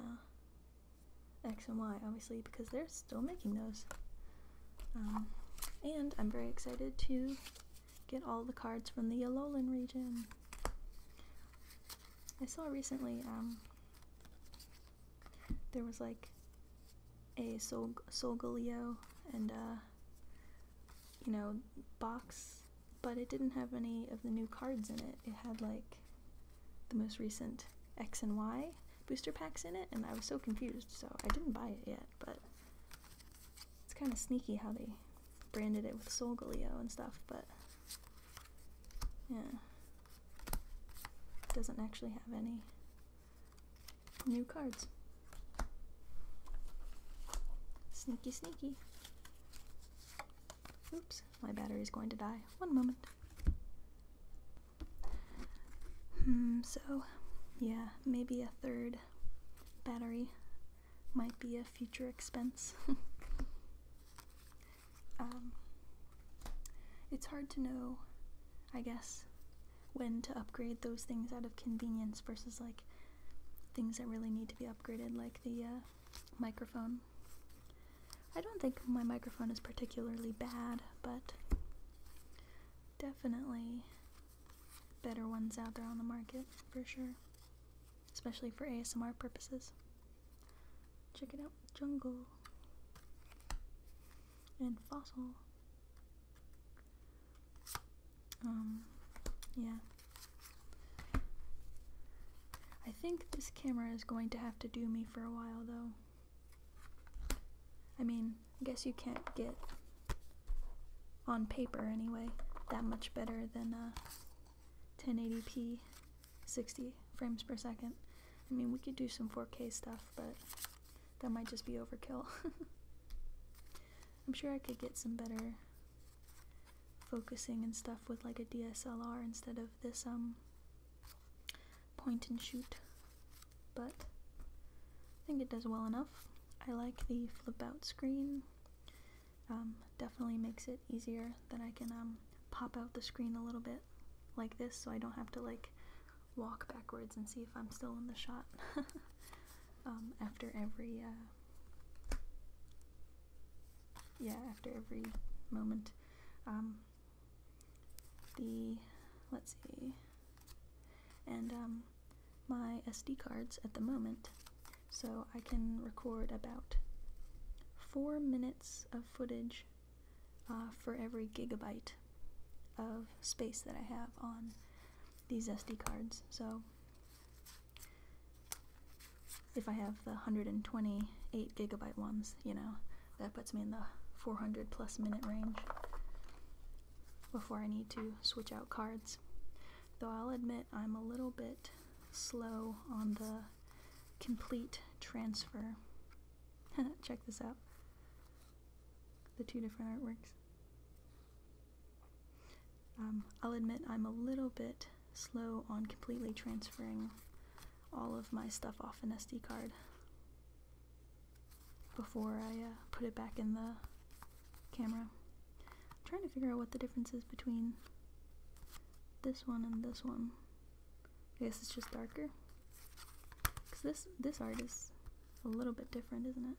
[SPEAKER 1] X and Y, obviously, because they're still making those. And I'm very excited to get all the cards from the Alolan region. I saw recently, there was like a Solgaleo and you know, box, but it didn't have any of the new cards in it. It had like the most recent X and Y booster packs in it, and I was so confused, so I didn't buy it yet, but it's kind of sneaky how they branded it with Solgaleo and stuff, but yeah, it doesn't actually have any new cards. Sneaky, sneaky. Oops, my battery's going to die. One moment. So, yeah, maybe a third battery might be a future expense. It's hard to know, I guess, when to upgrade those things out of convenience versus like things that really need to be upgraded, like the microphone. I don't think my microphone is particularly bad, but definitely better ones out there on the market, for sure. Especially for ASMR purposes. Check it out, Jungle. And Fossil. Yeah. I think this camera is going to have to do me for a while, though. I mean, I guess you can't get, on paper anyway, that much better than 1080p 60 frames per second. I mean, we could do some 4K stuff, but that might just be overkill. I'm sure I could get some better focusing and stuff with like a DSLR instead of this point and shoot, but I think it does well enough. I like the flip out screen. Definitely makes it easier that I can pop out the screen a little bit like this, so I don't have to like walk backwards and see if I'm still in the shot after every after every moment. the, let's see, and my SD cards at the moment, so I can record about 4 minutes of footage for every gigabyte of space that I have on these SD cards. So if I have the 128 gigabyte ones, you know, that puts me in the 400 plus minute range before I need to switch out cards. Though I'll admit I'm a little bit slow on the complete transfer. Check this out. The two different artworks. I'll admit I'm a little bit slow on completely transferring all of my stuff off an SD card before I put it back in the camera. I'm trying to figure out what the difference is between this one and this one. I guess it's just darker. Because this art is a little bit different, isn't it?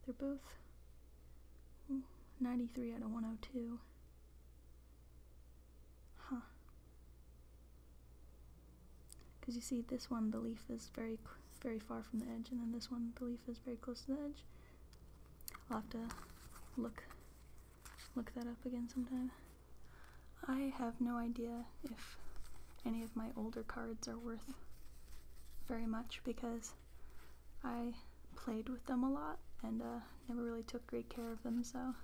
[SPEAKER 1] They're both 93 out of 102. Huh. Because you see, this one, the leaf is very far from the edge, and then this one, the leaf is very close to the edge. I'll have to look that up again sometime. I have no idea if any of my older cards are worth very much, because I played with them a lot and never really took great care of them, so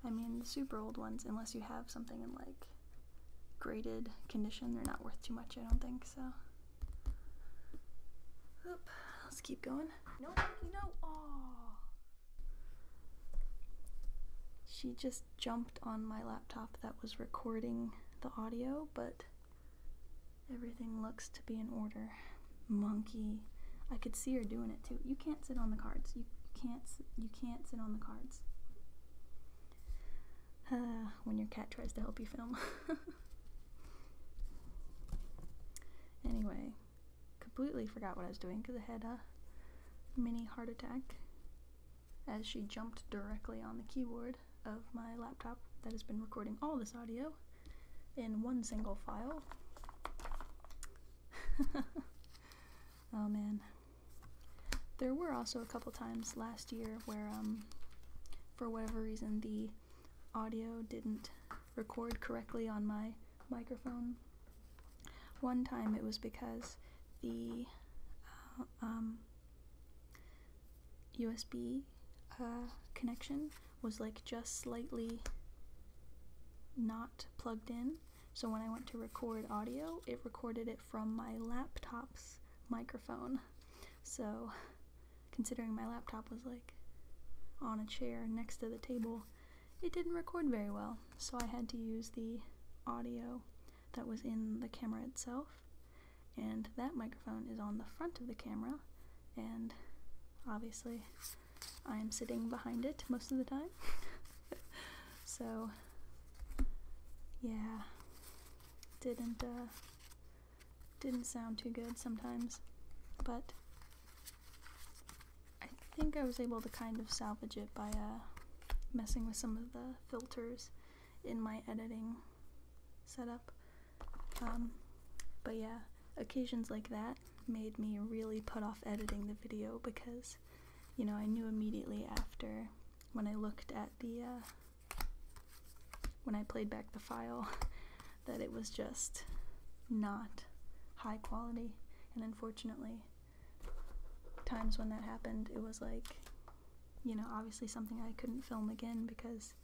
[SPEAKER 1] I mean, the super old ones, unless you have something in like graded condition, they're not worth too much, I don't think, so. Oop, let's keep going. No, Monkey, no! Aww! She just jumped on my laptop that was recording the audio, but everything looks to be in order. Monkey. I could see her doing it too. You can't sit on the cards. You can't sit on the cards. When your cat tries to help you film. Anyway, completely forgot what I was doing because I had a mini heart attack as she jumped directly on the keyboard of my laptop that has been recording all this audio in one single file. Oh man. There were also a couple times last year where for whatever reason the audio didn't record correctly on my microphone. One time it was because the USB connection was like just slightly not plugged in, so when I went to record audio, it recorded it from my laptop's microphone. So considering my laptop was like on a chair next to the table, it didn't record very well, so I had to use the audio that was in the camera itself, and that microphone is on the front of the camera, and obviously I'm sitting behind it most of the time. So yeah, didn't sound too good sometimes, but I think I was able to kind of salvage it by messing with some of the filters in my editing setup. But yeah, occasions like that made me really put off editing the video because, you know, I knew immediately after when I looked at the when I played back the file that it was just not high quality, and unfortunately times when that happened, it was like, you know, obviously something I couldn't film again because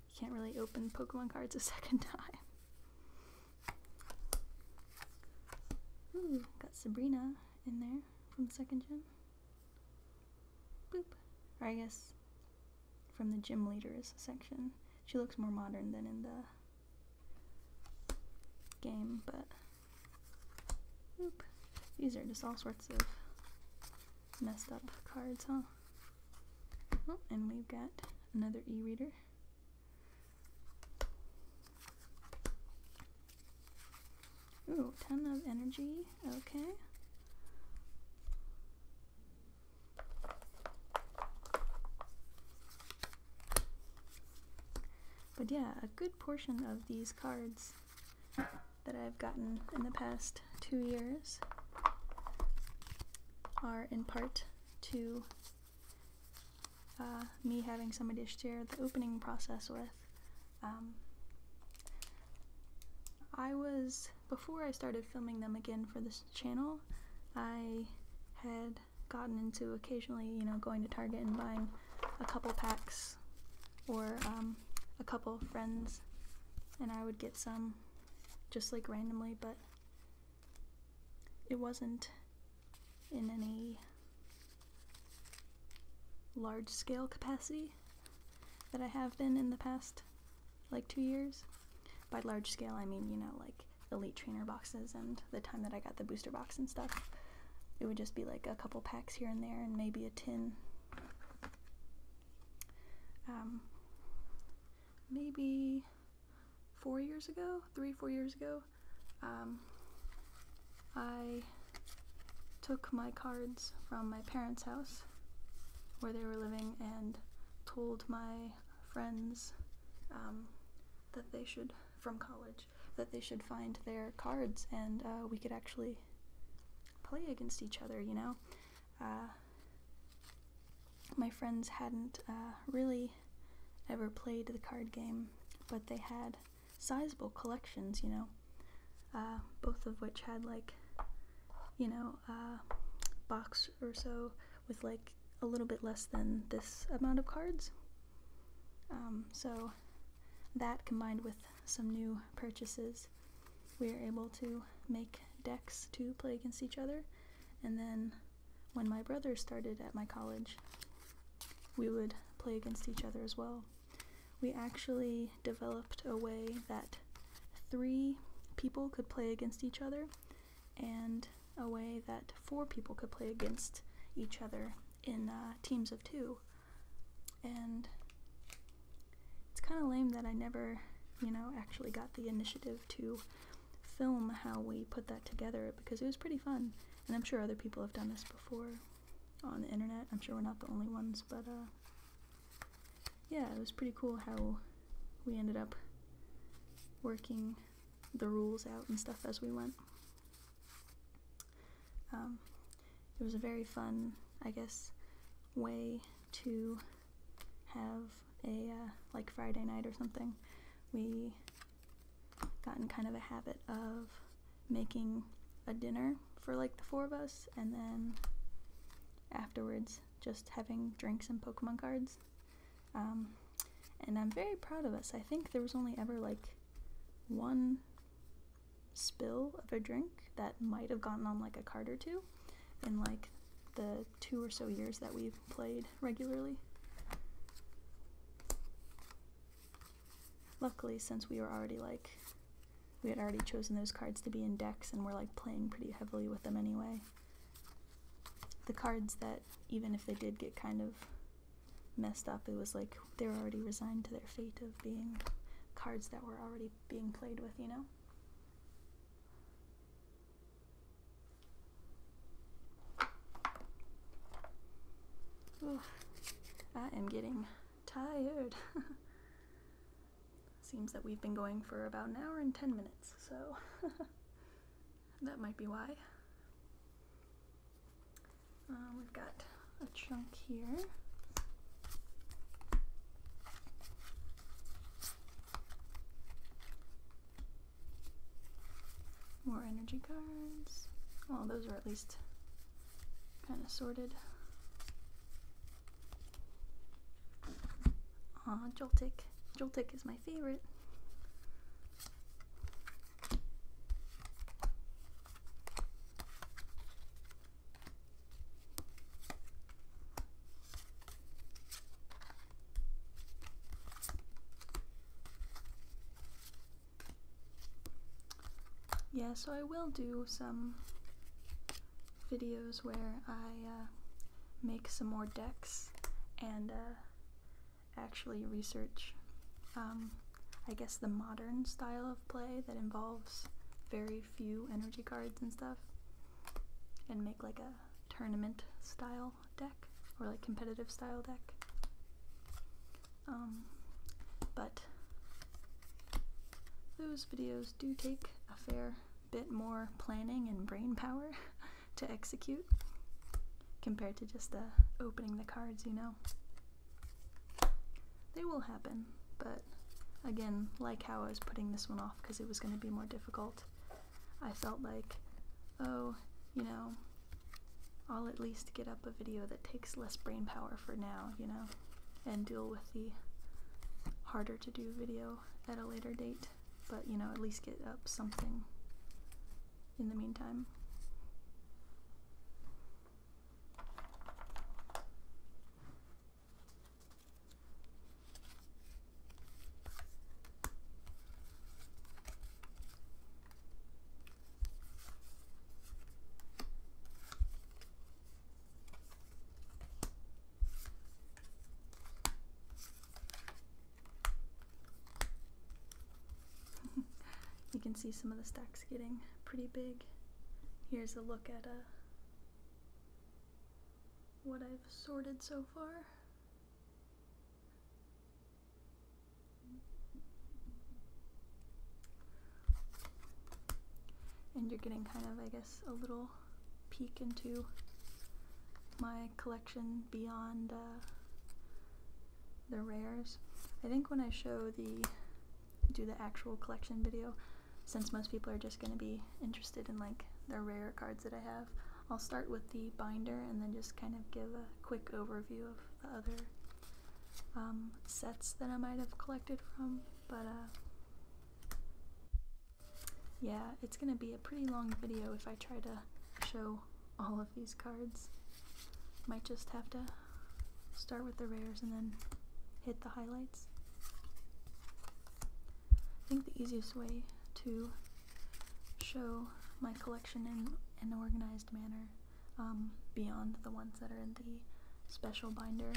[SPEAKER 1] you can't really open Pokemon cards a second time. Ooh, got Sabrina in there from the second gen. Boop. Or I guess from the gym leaders section. She looks more modern than in the game, but oop. These are just all sorts of messed up cards, huh? Oh, and we've got another e-reader. Ooh, ton of energy, okay. But yeah, a good portion of these cards that I've gotten in the past 2 years are in part to me having somebody to share the opening process with. Before I started filming them again for this channel, I had gotten into occasionally, you know, going to Target and buying a couple packs, or a couple friends, and I would get some just like randomly, but it wasn't in any large scale capacity that I have been in the past like 2 years. By large scale I mean, you know, like Elite Trainer boxes and the time that I got the booster box and stuff. It would just be like a couple packs here and there and maybe a tin. Maybe 4 years ago, 3-4 years ago, I took my cards from my parents' house where they were living and told my friends that they should, from college, that they should find their cards and we could actually play against each other, you know. My friends hadn't really ever played the card game, but they had sizable collections, you know, both of which had like, you know, box or so with like a little bit less than this amount of cards. So that combined with some new purchases, we were able to make decks to play against each other. And then when my brother started at my college, we would play against each other as well. We actually developed a way that 3 people could play against each other and a way that 4 people could play against each other in teams of 2. And it's kind of lame that I never, you know, actually got the initiative to film how we put that together, because it was pretty fun, and I'm sure other people have done this before on the internet. I'm sure we're not the only ones, but yeah, it was pretty cool how we ended up working the rules out and stuff as we went. It was a very fun, I guess, way to have a like Friday night or something. We got in kind of a habit of making a dinner for like the 4 of us, and then afterwards just having drinks and Pokemon cards. And I'm very proud of us. I think there was only ever like 1 spill of a drink that might have gotten on like a card or 2 in like the 2 or so years that we've played regularly. Luckily, since we had already chosen those cards to be in decks and we're like playing pretty heavily with them anyway. The cards that, even if they did get kind of messed up, it was like they were already resigned to their fate of being cards that were already being played with, you know? Oof, I am getting tired. Seems that we've been going for about an hour and 10 minutes, so that might be why. We've got a chunk here. More energy cards. Well, those are at least kind of sorted. Aw, Joltik. Joltik is my favorite. Yeah, so I will do some videos where I make some more decks and actually research, I guess, the modern style of play that involves very few energy cards and stuff, and make like a tournament style deck, or like competitive style deck. But those videos do take a fair bit more planning and brain power to execute compared to just opening the cards, you know. They will happen, but again, like how I was putting this one off because it was going to be more difficult, I felt like, oh, you know, I'll at least get up a video that takes less brain power for now, you know, and deal with the harder to do video at a later date, but, you know, at least get up something in the meantime. You can see some of the stacks getting pretty big. Here's a look at what I've sorted so far. And you're getting kind of, I guess, a little peek into my collection beyond the rares. I think when I do the actual collection video, since most people are just going to be interested in like the rare cards that I have, I'll start with the binder and then just kind of give a quick overview of the other sets that I might have collected from. But yeah, it's going to be a pretty long video if I try to show all of these cards. Might just have to start with the rares and then hit the highlights. I think the easiest way to show my collection in an organized manner, beyond the ones that are in the special binder,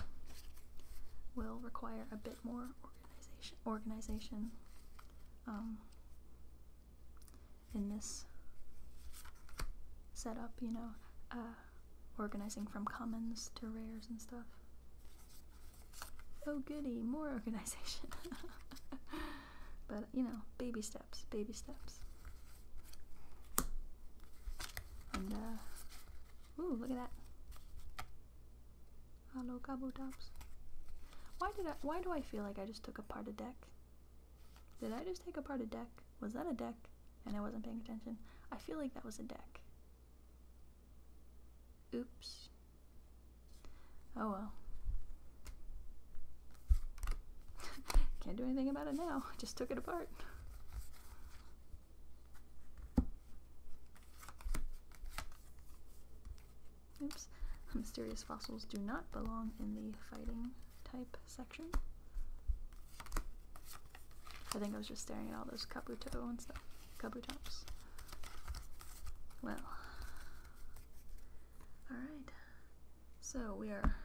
[SPEAKER 1] will require a bit more organization in this setup, you know, organizing from commons to rares and stuff. Oh goody, more organization. But, you know, baby steps, baby steps. And, ooh, look at that. Hello, Kabutops. Why do I feel like I just took apart a deck? Did I just take apart a deck? Was that a deck? And I wasn't paying attention. I feel like that was a deck. Oops. Oh well. Can't do anything about it now. I just took it apart. Oops. Mysterious fossils do not belong in the fighting type section. I think I was just staring at all those Kabuto and stuff. Kabutops. Well. Alright. So we are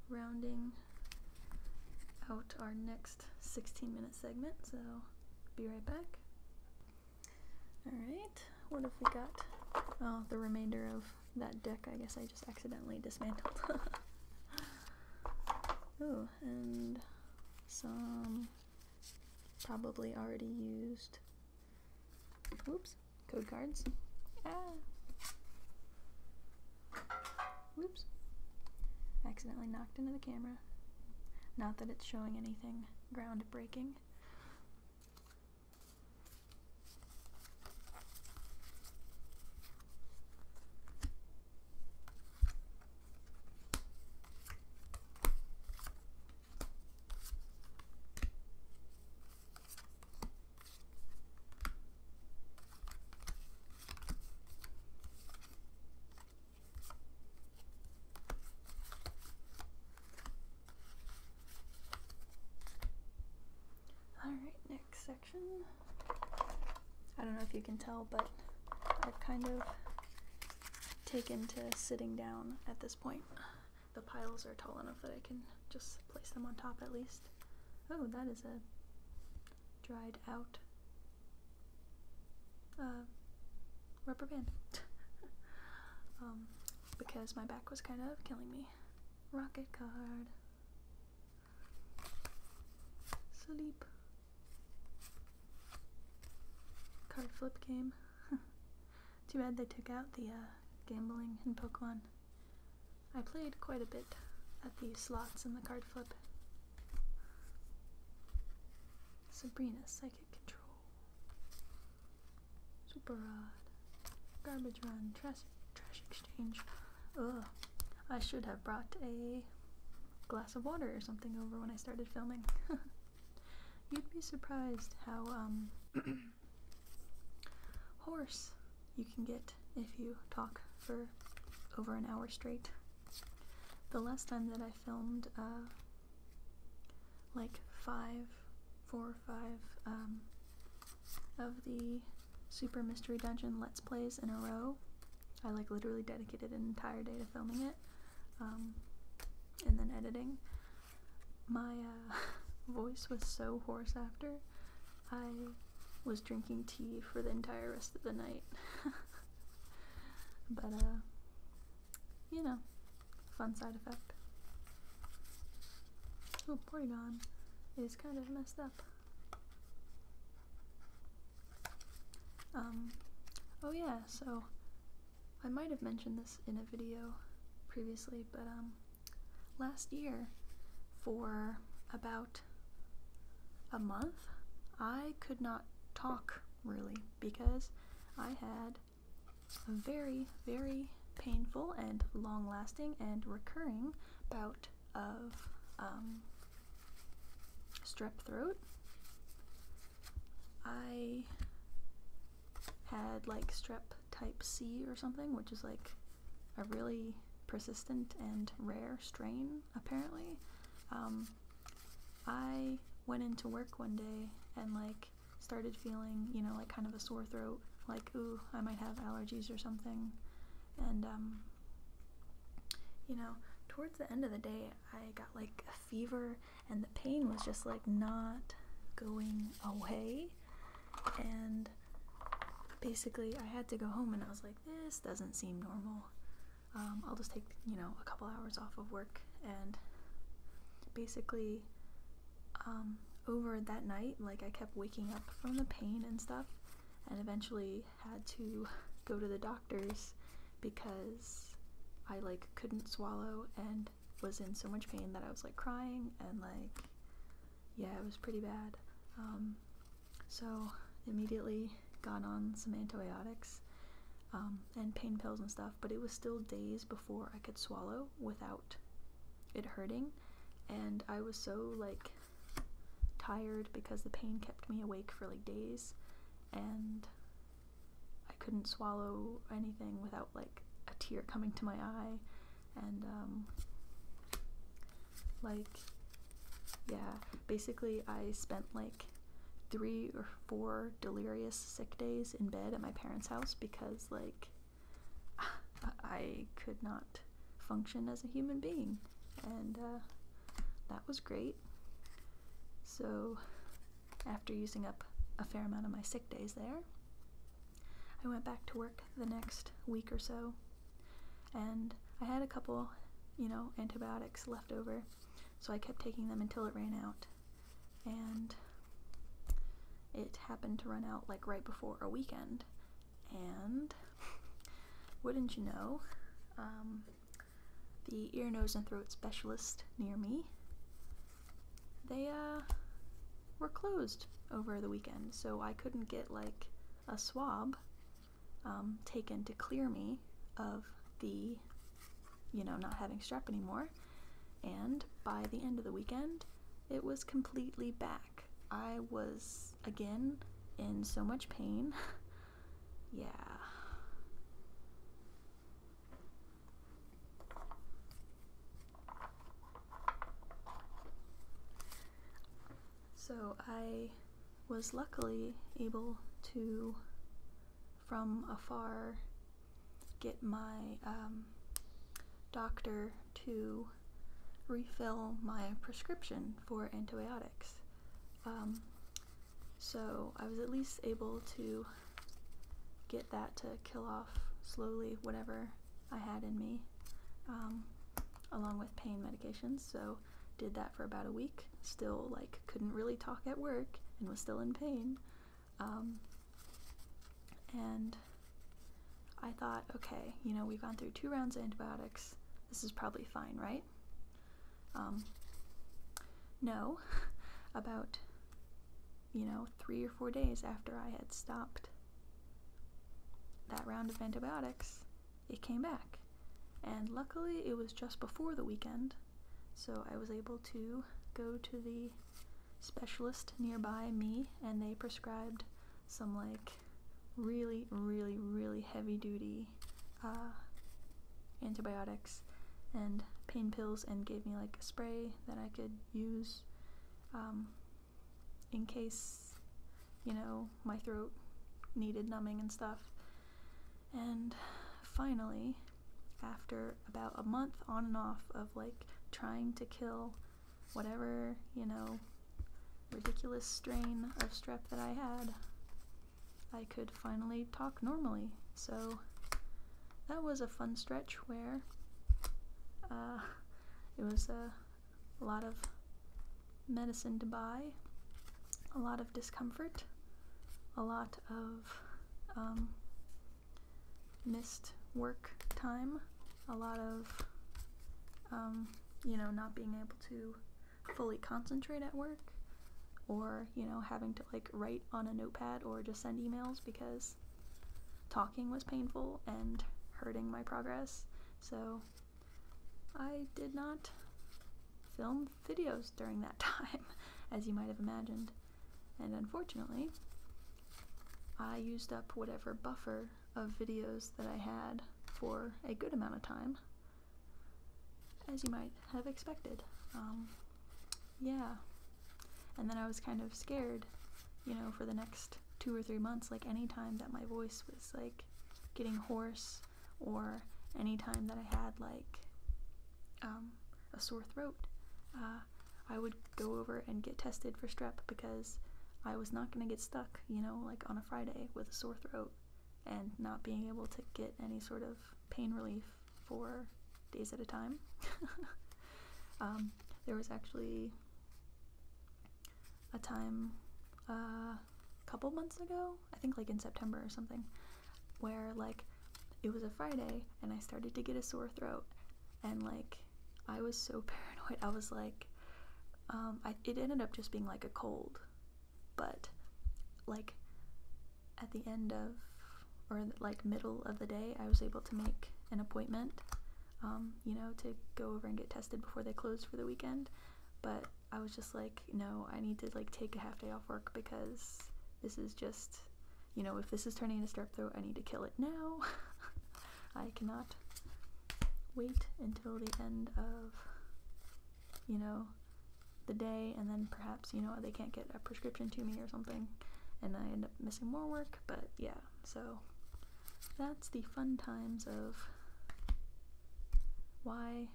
[SPEAKER 1] rounding out our next 16-minute segment, so be right back. Alright, what have we got? Oh, the remainder of that deck I guess I just accidentally dismantled. Oh, and some probably already used, whoops, code cards. Ah! Whoops. Accidentally knocked into the camera. Not that it's showing anything groundbreaking. Alright, next section. I don't know if you can tell, but I've kind of taken to sitting down at this point. The piles are tall enough that I can just place them on top at least. Oh, that is a dried out rubber band. Because my back was kind of killing me. Rocket card. Sleep. flip game. Too bad they took out the gambling in Pokemon. I played quite a bit at the slots and the card flip. Sabrina, Psychic Control. Super Rod. Garbage Run. Trash Exchange. Ugh. I should have brought a glass of water or something over when I started filming. You'd be surprised how hoarse you can get if you talk for over an hour straight. The last time that I filmed like 4 or 5 of the Super Mystery Dungeon Let's Plays in a row, I like literally dedicated an entire day to filming it and then editing. My voice was so hoarse after. I was drinking tea for the entire rest of the night. But you know, fun side effect. Oh, Porygon is kind of messed up. Oh yeah, so I might have mentioned this in a video previously, but last year, for about a month, I could not talk really because I had a very, very painful and long-lasting and recurring bout of strep throat. I had like strep type C or something, which is like a really persistent and rare strain apparently. I went into work one day and like started feeling, you know, like kind of a sore throat, like, ooh, I might have allergies or something. And you know, towards the end of the day I got like a fever and the pain was just like not going away, and basically I had to go home and I was like, this doesn't seem normal. I'll just take, you know, a couple hours off of work. And basically over that night, like, I kept waking up from the pain and stuff, and eventually had to go to the doctors because I like couldn't swallow and was in so much pain that I was like crying, and like, yeah, it was pretty bad. So immediately got on some antibiotics and pain pills and stuff, but it was still days before I could swallow without it hurting, and I was so like tired because the pain kept me awake for like days, and I couldn't swallow anything without like a tear coming to my eye, and like, yeah, basically I spent like 3 or 4 delirious sick days in bed at my parents' house because like I could not function as a human being, and that was great. So after using up a fair amount of my sick days there, I went back to work the next week or so, and I had a couple, you know, antibiotics left over, so I kept taking them until it ran out, and it happened to run out like right before a weekend, and wouldn't you know, the ear, nose, and throat specialist near me, they were closed over the weekend, so I couldn't get like a swab taken to clear me of the, you know, not having strep anymore. And by the end of the weekend, it was completely back. I was again in so much pain. Yeah. So I was luckily able to, from afar, get my doctor to refill my prescription for antibiotics. So I was at least able to get that to kill off slowly whatever I had in me, along with pain medications. So did that for about a week, still like couldn't really talk at work and was still in pain. and I thought, okay, you know, we've gone through 2 rounds of antibiotics. This is probably fine, right? No. About, you know, 3 or 4 days after I had stopped that round of antibiotics, it came back. And luckily it was just before the weekend, so I was able to go to the specialist nearby me, and they prescribed some like really, really, really heavy duty antibiotics and pain pills, and gave me like a spray that I could use in case, you know, my throat needed numbing and stuff. And finally, after about a month on and off of like trying to kill whatever, you know, ridiculous strain of strep that I had, I could finally talk normally. So that was a fun stretch where it was a lot of medicine to buy, a lot of discomfort, a lot of missed work time, a lot of you know, not being able to fully concentrate at work, or, you know, having to like write on a notepad or just send emails because talking was painful and hurting my progress. So I did not film videos during that time, as you might have imagined. And unfortunately, I used up whatever buffer of videos that I had for a good amount of time, as you might have expected. Yeah. And then I was kind of scared, you know, for the next 2 or 3 months, like any time that my voice was like getting hoarse, or any time that I had like a sore throat, I would go over and get tested for strep, because I was not going to get stuck, you know, like on a Friday with a sore throat and not being able to get any sort of pain relief for days at a time. There was actually a time a couple months ago, I think like in September or something, where like it was a Friday and I started to get a sore throat, and like I was so paranoid. I was like, it ended up just being like a cold, but like at the end of, or like middle of the day, I was able to make an appointment, you know, to go over and get tested before they closed for the weekend. But I was just like, no, I need to like take a half day off work, because this is just, you know, if this is turning into strep throat, I need to kill it now. I cannot wait until the end of, you know, the day, and then perhaps, you know, they can't get a prescription to me or something, and I end up missing more work. But yeah, so that's the fun times of why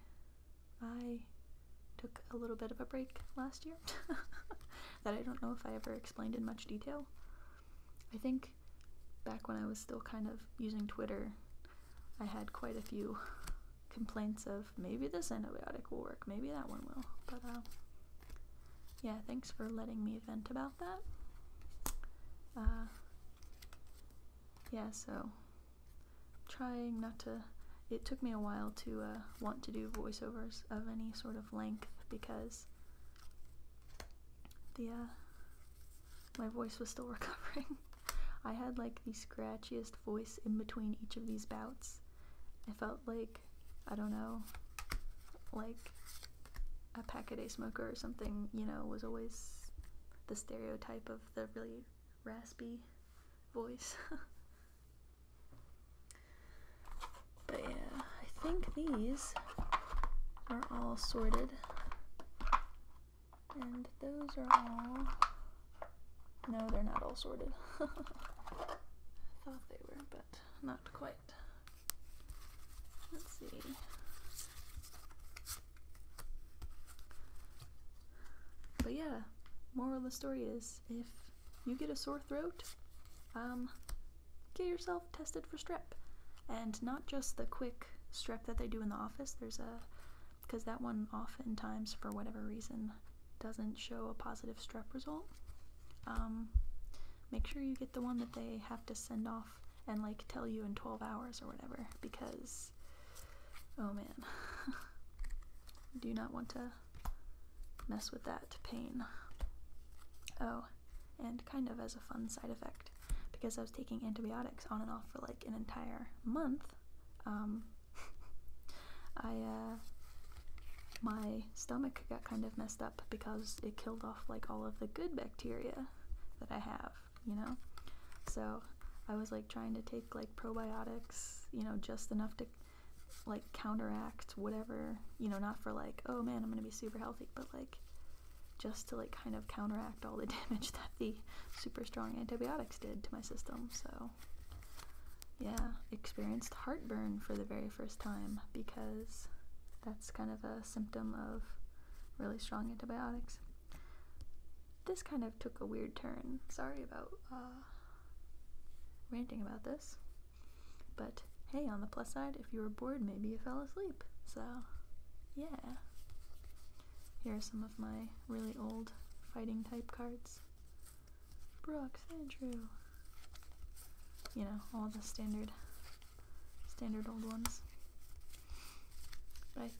[SPEAKER 1] I took a little bit of a break last year that I don't know if I ever explained in much detail. I think back when I was still kind of using Twitter, I had quite a few complaints of maybe this antibiotic will work, maybe that one will. But yeah, thanks for letting me vent about that. Yeah, so trying not to, it took me a while to want to do voiceovers of any sort of length, because the my voice was still recovering. I had like the scratchiest voice in between each of these bouts. I felt like, I don't know, like a pack-a-day smoker or something, you know, was always the stereotype of the really raspy voice. But yeah, I think these are all sorted, and those are all, no, they're not all sorted. I thought they were, but not quite. Let's see. But yeah, moral of the story is, if you get a sore throat, get yourself tested for strep. And not just the quick strep that they do in the office. There's because that one oftentimes, for whatever reason, doesn't show a positive strep result. Make sure you get the one that they have to send off and like tell you in 12 hours or whatever, because oh man, do not want to mess with that pain. Oh, and kind of as a fun side effect, because I was taking antibiotics on and off for like an entire month, my stomach got kind of messed up because it killed off like all of the good bacteria that I have, you know? So I was like trying to take like probiotics, you know, just enough to like counteract whatever, you know, not for like, oh man, I'm gonna be super healthy, but like just to like kind of counteract all the damage that the super strong antibiotics did to my system. So yeah, experienced heartburn for the very first time, because that's kind of a symptom of really strong antibiotics. This kind of took a weird turn. Sorry about ranting about this, but hey, on the plus side, if you were bored, maybe you fell asleep. So yeah, here are some of my really old fighting type cards. Brock, Sandrew, you know, all the standard old ones. But I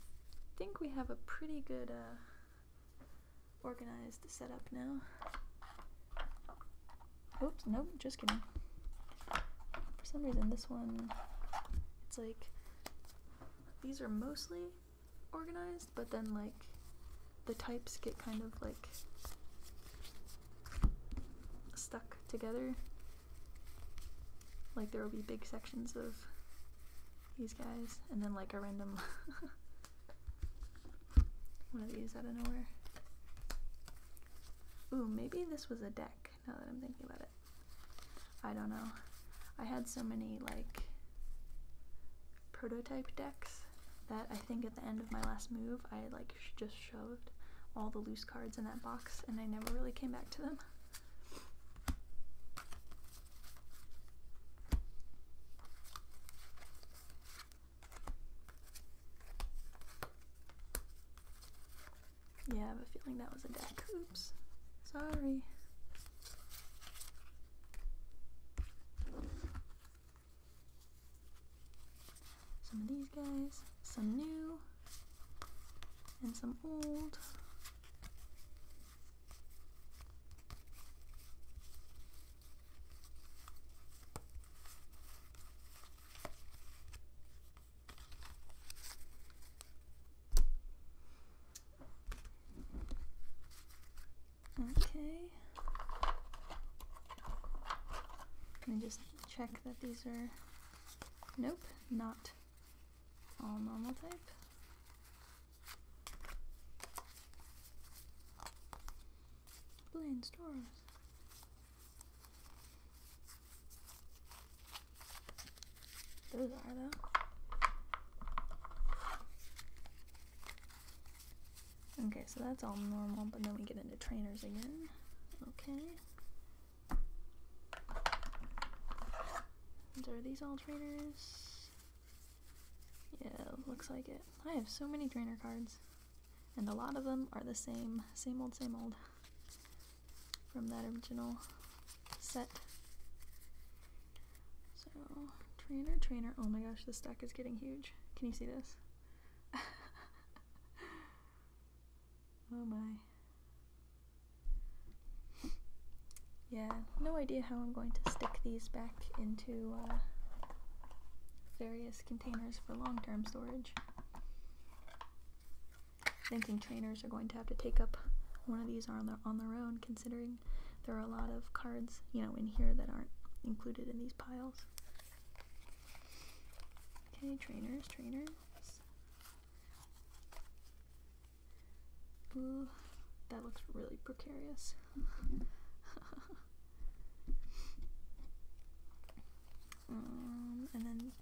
[SPEAKER 1] think we have a pretty good organized setup now. Oops, nope, just kidding. For some reason this one, it's like, these are mostly organized, but then like the types get kind of like stuck together. Like there will be big sections of these guys, and then like a random one of these out of nowhere. Ooh, maybe this was a deck, now that I'm thinking about it. I don't know. I had so many like prototype decks that I think at the end of my last move I like just shoved all the loose cards in that box, and I never really came back to them. Yeah, I have a feeling that was a deck. Oops. Sorry. Some of these guys, some new, and some old. Okay. Let me just check that these are, nope, not all normal type. Blaine Stores. Those are though. Okay, so that's all normal, but then we get into trainers again. Okay. And are these all trainers? Yeah, looks like it. I have so many trainer cards, and a lot of them are the same old, from that original set. So, trainer, oh my gosh, this stack is getting huge. Can you see this? Oh my. Yeah, no idea how I'm going to stick these back into various containers for long-term storage. Thinking trainers are going to have to take up one of these on their own, considering there are a lot of cards, you know, in here that aren't included in these piles. Okay, trainers. Ooh, that looks really precarious. And then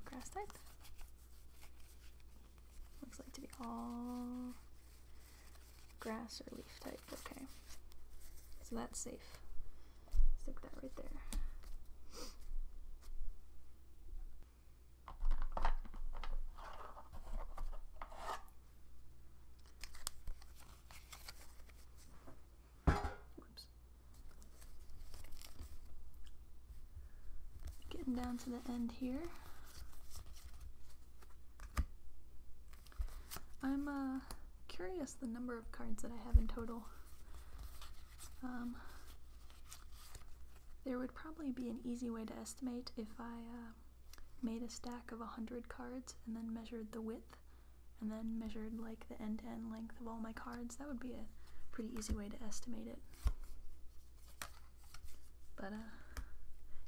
[SPEAKER 1] grass type. Looks like to be all grass or leaf type. Okay, so that's safe. Stick that right there. Getting down to the end here. I'm curious the number of cards that I have in total. There would probably be an easy way to estimate if I made a stack of 100 cards and then measured the width and then measured like the end-to-end length of all my cards. That would be a pretty easy way to estimate it. But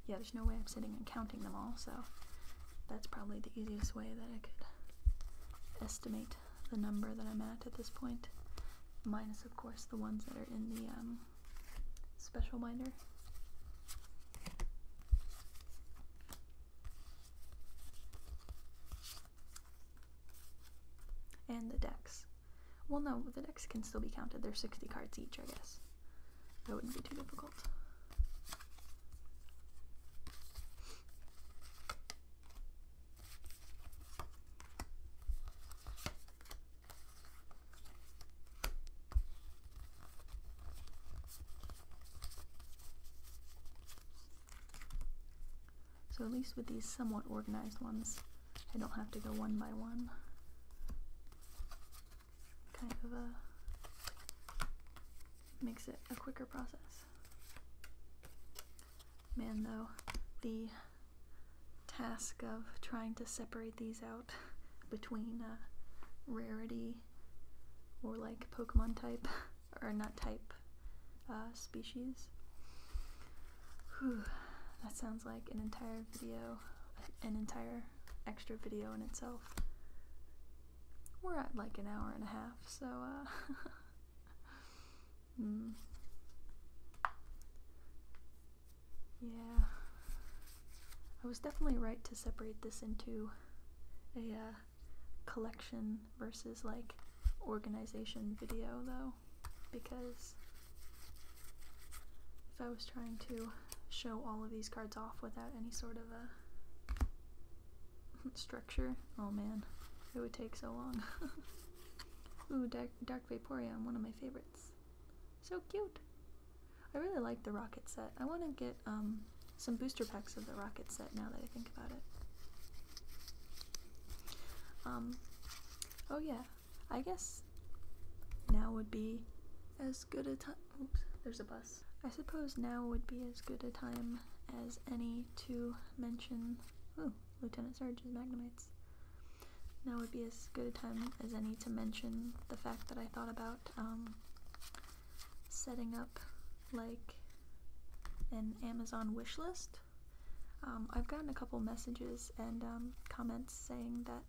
[SPEAKER 1] yeah, there's no way I'm sitting and counting them all, so that's probably the easiest way that I could estimate the number that I'm at this point, minus of course the ones that are in the special binder. And the decks. Well, no, the decks can still be counted. They're 60 cards each, I guess. That wouldn't be too difficult. So at least with these somewhat organized ones, I don't have to go one by one. Kind of makes it a quicker process. Man, though, the task of trying to separate these out between rarity or like Pokemon type, or not type, species. Whew, that sounds like an entire video, an entire extra video in itself. We're at like an hour and a half, so yeah. I was definitely right to separate this into a collection versus like organization video though, because if I was trying to show all of these cards off without any sort of a structure, oh man, it would take so long. Ooh, Dark Vaporeon, one of my favorites. So cute. I really like the Rocket set. I want to get some booster packs of the Rocket set now that I think about it. Oh yeah, I guess now would be as good a time. Oops, there's a bus. I suppose now would be as good a time as any to mention. Ooh, Lieutenant Surge's Magnemites. Now would be as good a time as any to mention the fact that I thought about setting up like an Amazon wish list. I've gotten a couple messages and comments saying that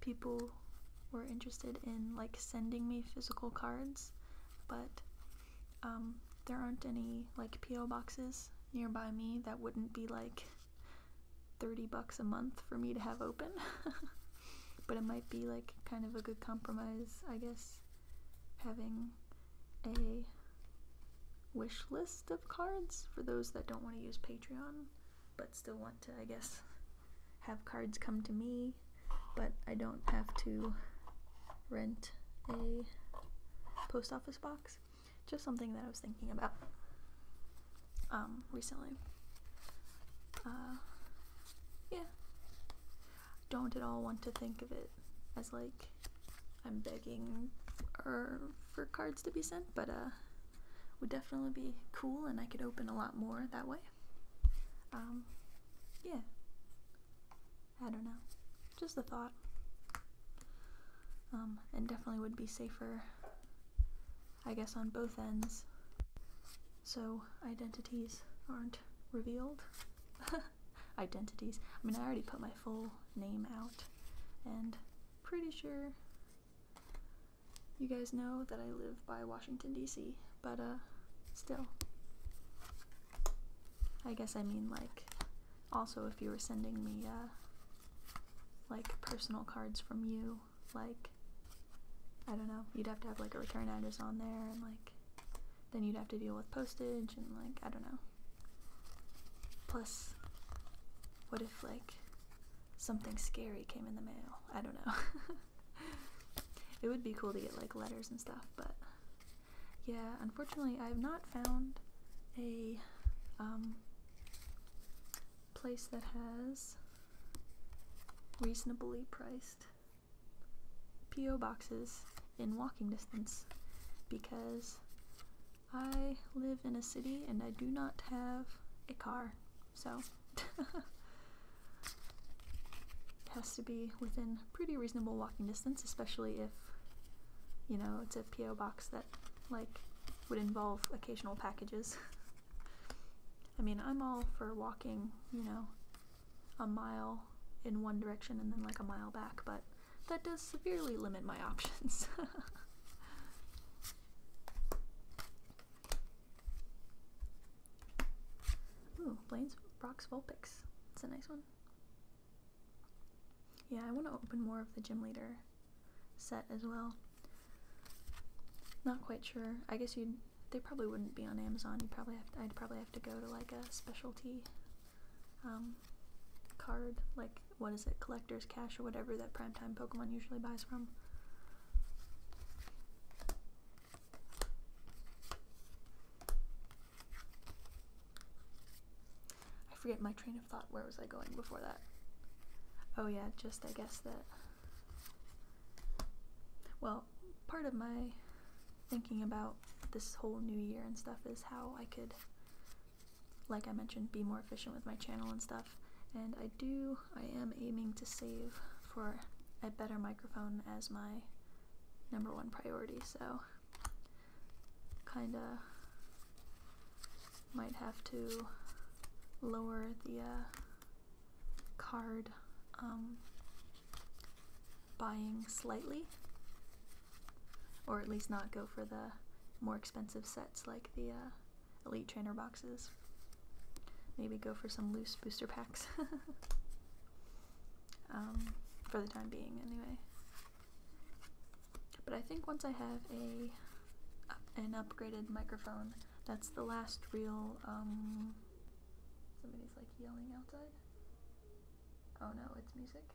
[SPEAKER 1] people were interested in like sending me physical cards, but there aren't any like P.O. boxes nearby me that wouldn't be like $30 a month for me to have open. But it might be like kind of a good compromise, I guess, having a wish list of cards for those that don't want to use Patreon but still want to, I guess, have cards come to me, but I don't have to rent a post office box. Just something that I was thinking about recently. Yeah. Don't at all want to think of it as like I'm begging or for cards to be sent, but would definitely be cool and I could open a lot more that way. Yeah. I don't know. Just a thought. And definitely would be safer, I guess, on both ends, so identities aren't revealed. Identities. I mean, I already put my full name out, and pretty sure you guys know that I live by Washington, D.C., but still. I guess I mean, like, also if you were sending me, like, personal cards from you, like, I don't know, you'd have to have, like, a return address on there, and, like, then you'd have to deal with postage, and, like, I don't know. Plus, what if, like, something scary came in the mail? I don't know. It would be cool to get, like, letters and stuff, but, yeah, unfortunately, I have not found a place that has reasonably priced P.O. boxes in walking distance, because I live in a city and I do not have a car, so it has to be within pretty reasonable walking distance, especially if, you know, it's a P.O. box that, like, would involve occasional packages. I mean, I'm all for walking, you know, a mile in one direction and then like a mile back, but that does severely limit my options. Ooh, Blaine's Brock's Vulpix. It's a nice one. Yeah, I want to open more of the Gym Leader set as well. Not quite sure. I guess they probably wouldn't be on Amazon. I'd probably have to go to like a specialty card, like, what is it, Collector's Cash or whatever that Primetime Pokemon usually buys from. I forget my train of thought. Where was I going before that? Oh yeah, just I guess that, well, part of my thinking about this whole new year and stuff is how I could, like I mentioned, be more efficient with my channel and stuff. And I am aiming to save for a better microphone as my #1 priority, so kinda might have to lower the card buying slightly, or at least not go for the more expensive sets like the Elite Trainer boxes. Maybe go for some loose booster packs. For the time being, anyway. But I think once I have an upgraded microphone, that's the last real, somebody's like yelling outside. Oh no, it's music.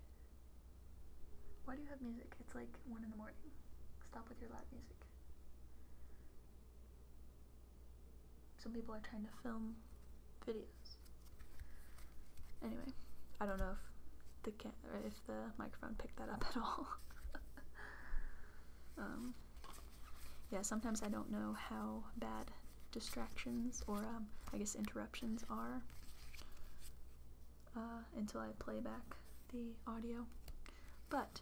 [SPEAKER 1] Why do you have music? It's like 1 in the morning. Stop with your loud music. Some people are trying to film videos. Anyway, I don't know if the microphone picked that up at all. Yeah, sometimes I don't know how bad distractions or I guess interruptions are until I play back the audio. But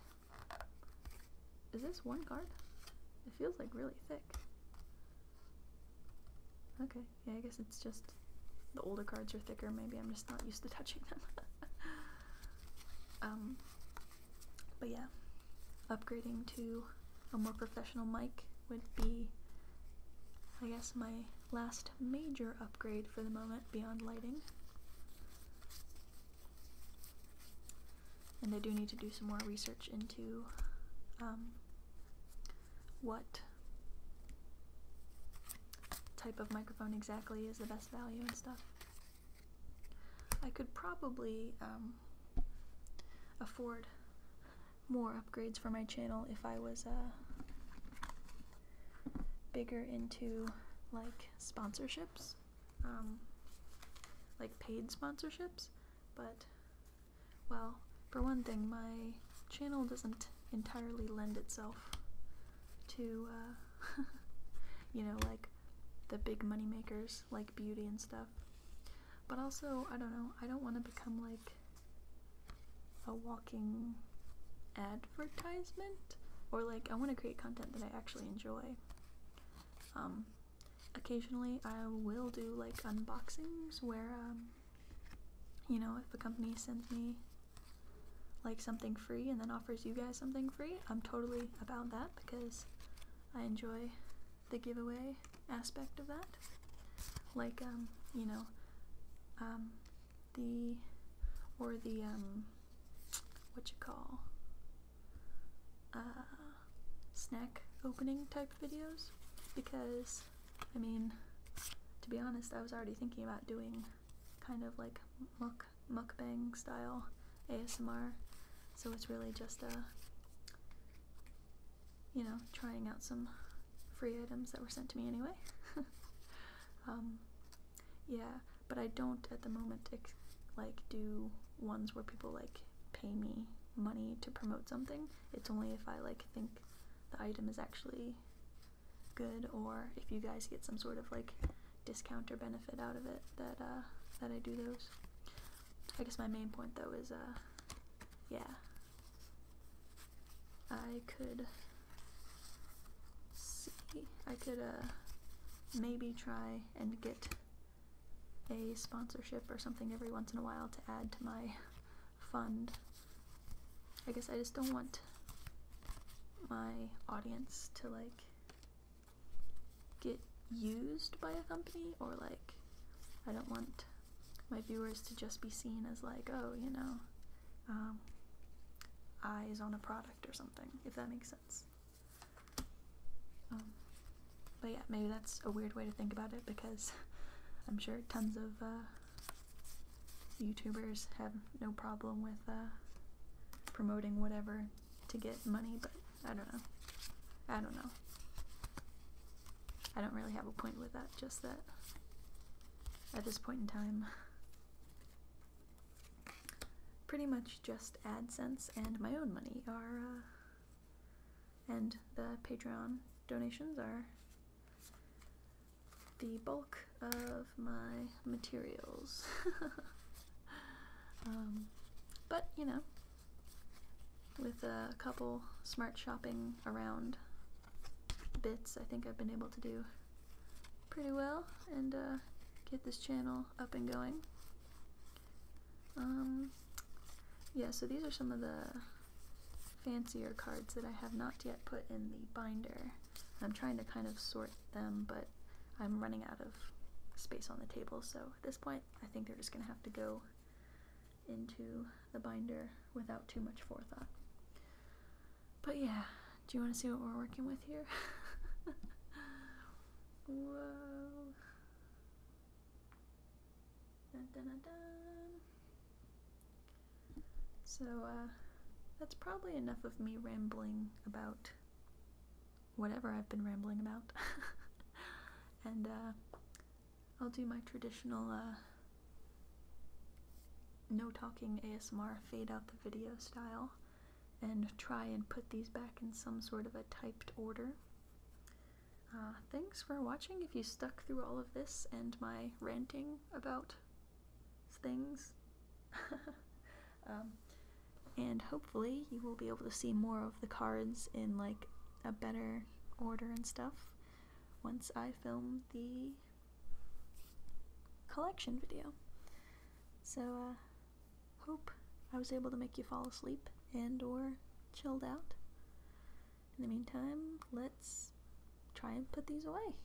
[SPEAKER 1] is this one card? It feels like really thick. Okay, yeah, I guess it's just the older cards are thicker. Maybe I'm just not used to touching them. But yeah, upgrading to a more professional mic would be, I guess, my last major upgrade for the moment beyond lighting. And I do need to do some more research into what type of microphone exactly is the best value and stuff. I could probably afford more upgrades for my channel if I was bigger into like sponsorships, like paid sponsorships, but, well, for one thing, my channel doesn't entirely lend itself to you know, like the big money makers like beauty and stuff. But also, I don't know, I don't want to become like a walking advertisement, or like I want to create content that I actually enjoy. Occasionally I will do like unboxings where you know, if a company sends me like something free and then offers you guys something free, I'm totally about that because I enjoy the giveaway aspect of that. Like you know, the what you call snack opening type videos, because I mean, to be honest, I was already thinking about doing kind of like mukbang style ASMR, so it's really just you know, trying out some free items that were sent to me anyway. Yeah, but I don't at the moment like do ones where people like pay me money to promote something. It's only if I like think the item is actually good, or if you guys get some sort of like discount or benefit out of it, that that I do those. I guess my main point though is yeah, I could maybe try and get a sponsorship or something every once in a while to add to my fund. I guess I just don't want my audience to like get used by a company, or like I don't want my viewers to just be seen as like, oh, you know, eyes on a product or something, if that makes sense. But yeah, maybe that's a weird way to think about it, because I'm sure tons of YouTubers have no problem with promoting whatever to get money, but I don't know. I don't really have a point with that, just that at this point in time, pretty much just AdSense and my own money are, and the Patreon donations are the bulk of my materials. But, you know, with a couple smart shopping around bits, I think I've been able to do pretty well and get this channel up and going. Yeah, so these are some of the fancier cards that I have not yet put in the binder. I'm trying to kind of sort them, but I'm running out of space on the table, so at this point I think they're just gonna have to go into the binder without too much forethought. But yeah, do you want to see what we're working with here? Whoa. Dun, dun, dun, dun. So that's probably enough of me rambling about whatever I've been rambling about. And I'll do my traditional no talking ASMR fade out the video style and try and put these back in some sort of a typed order. Thanks for watching if you stuck through all of this and my ranting about things. And hopefully you will be able to see more of the cards in like a better order and stuff once I film the collection video. So hope I was able to make you fall asleep and or chilled out. In the meantime, let's try and put these away.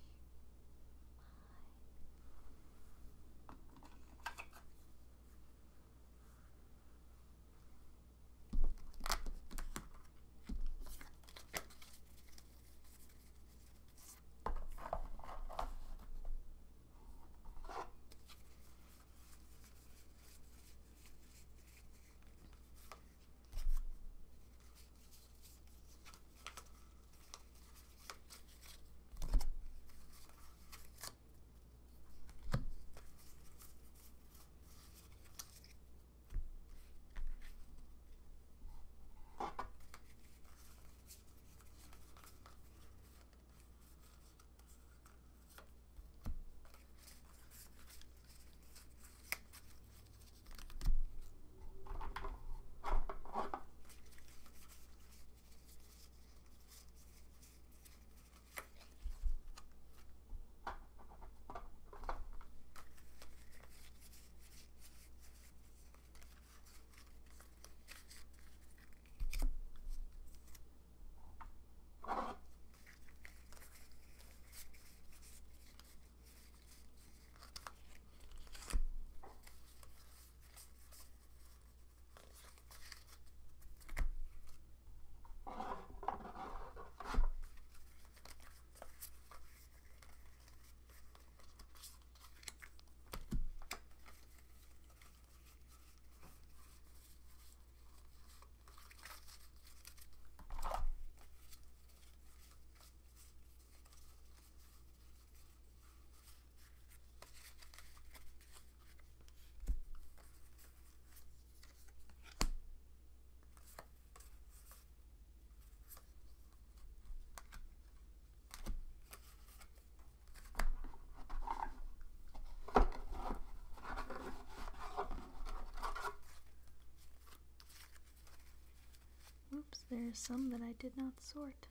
[SPEAKER 1] there's some that I did not sort.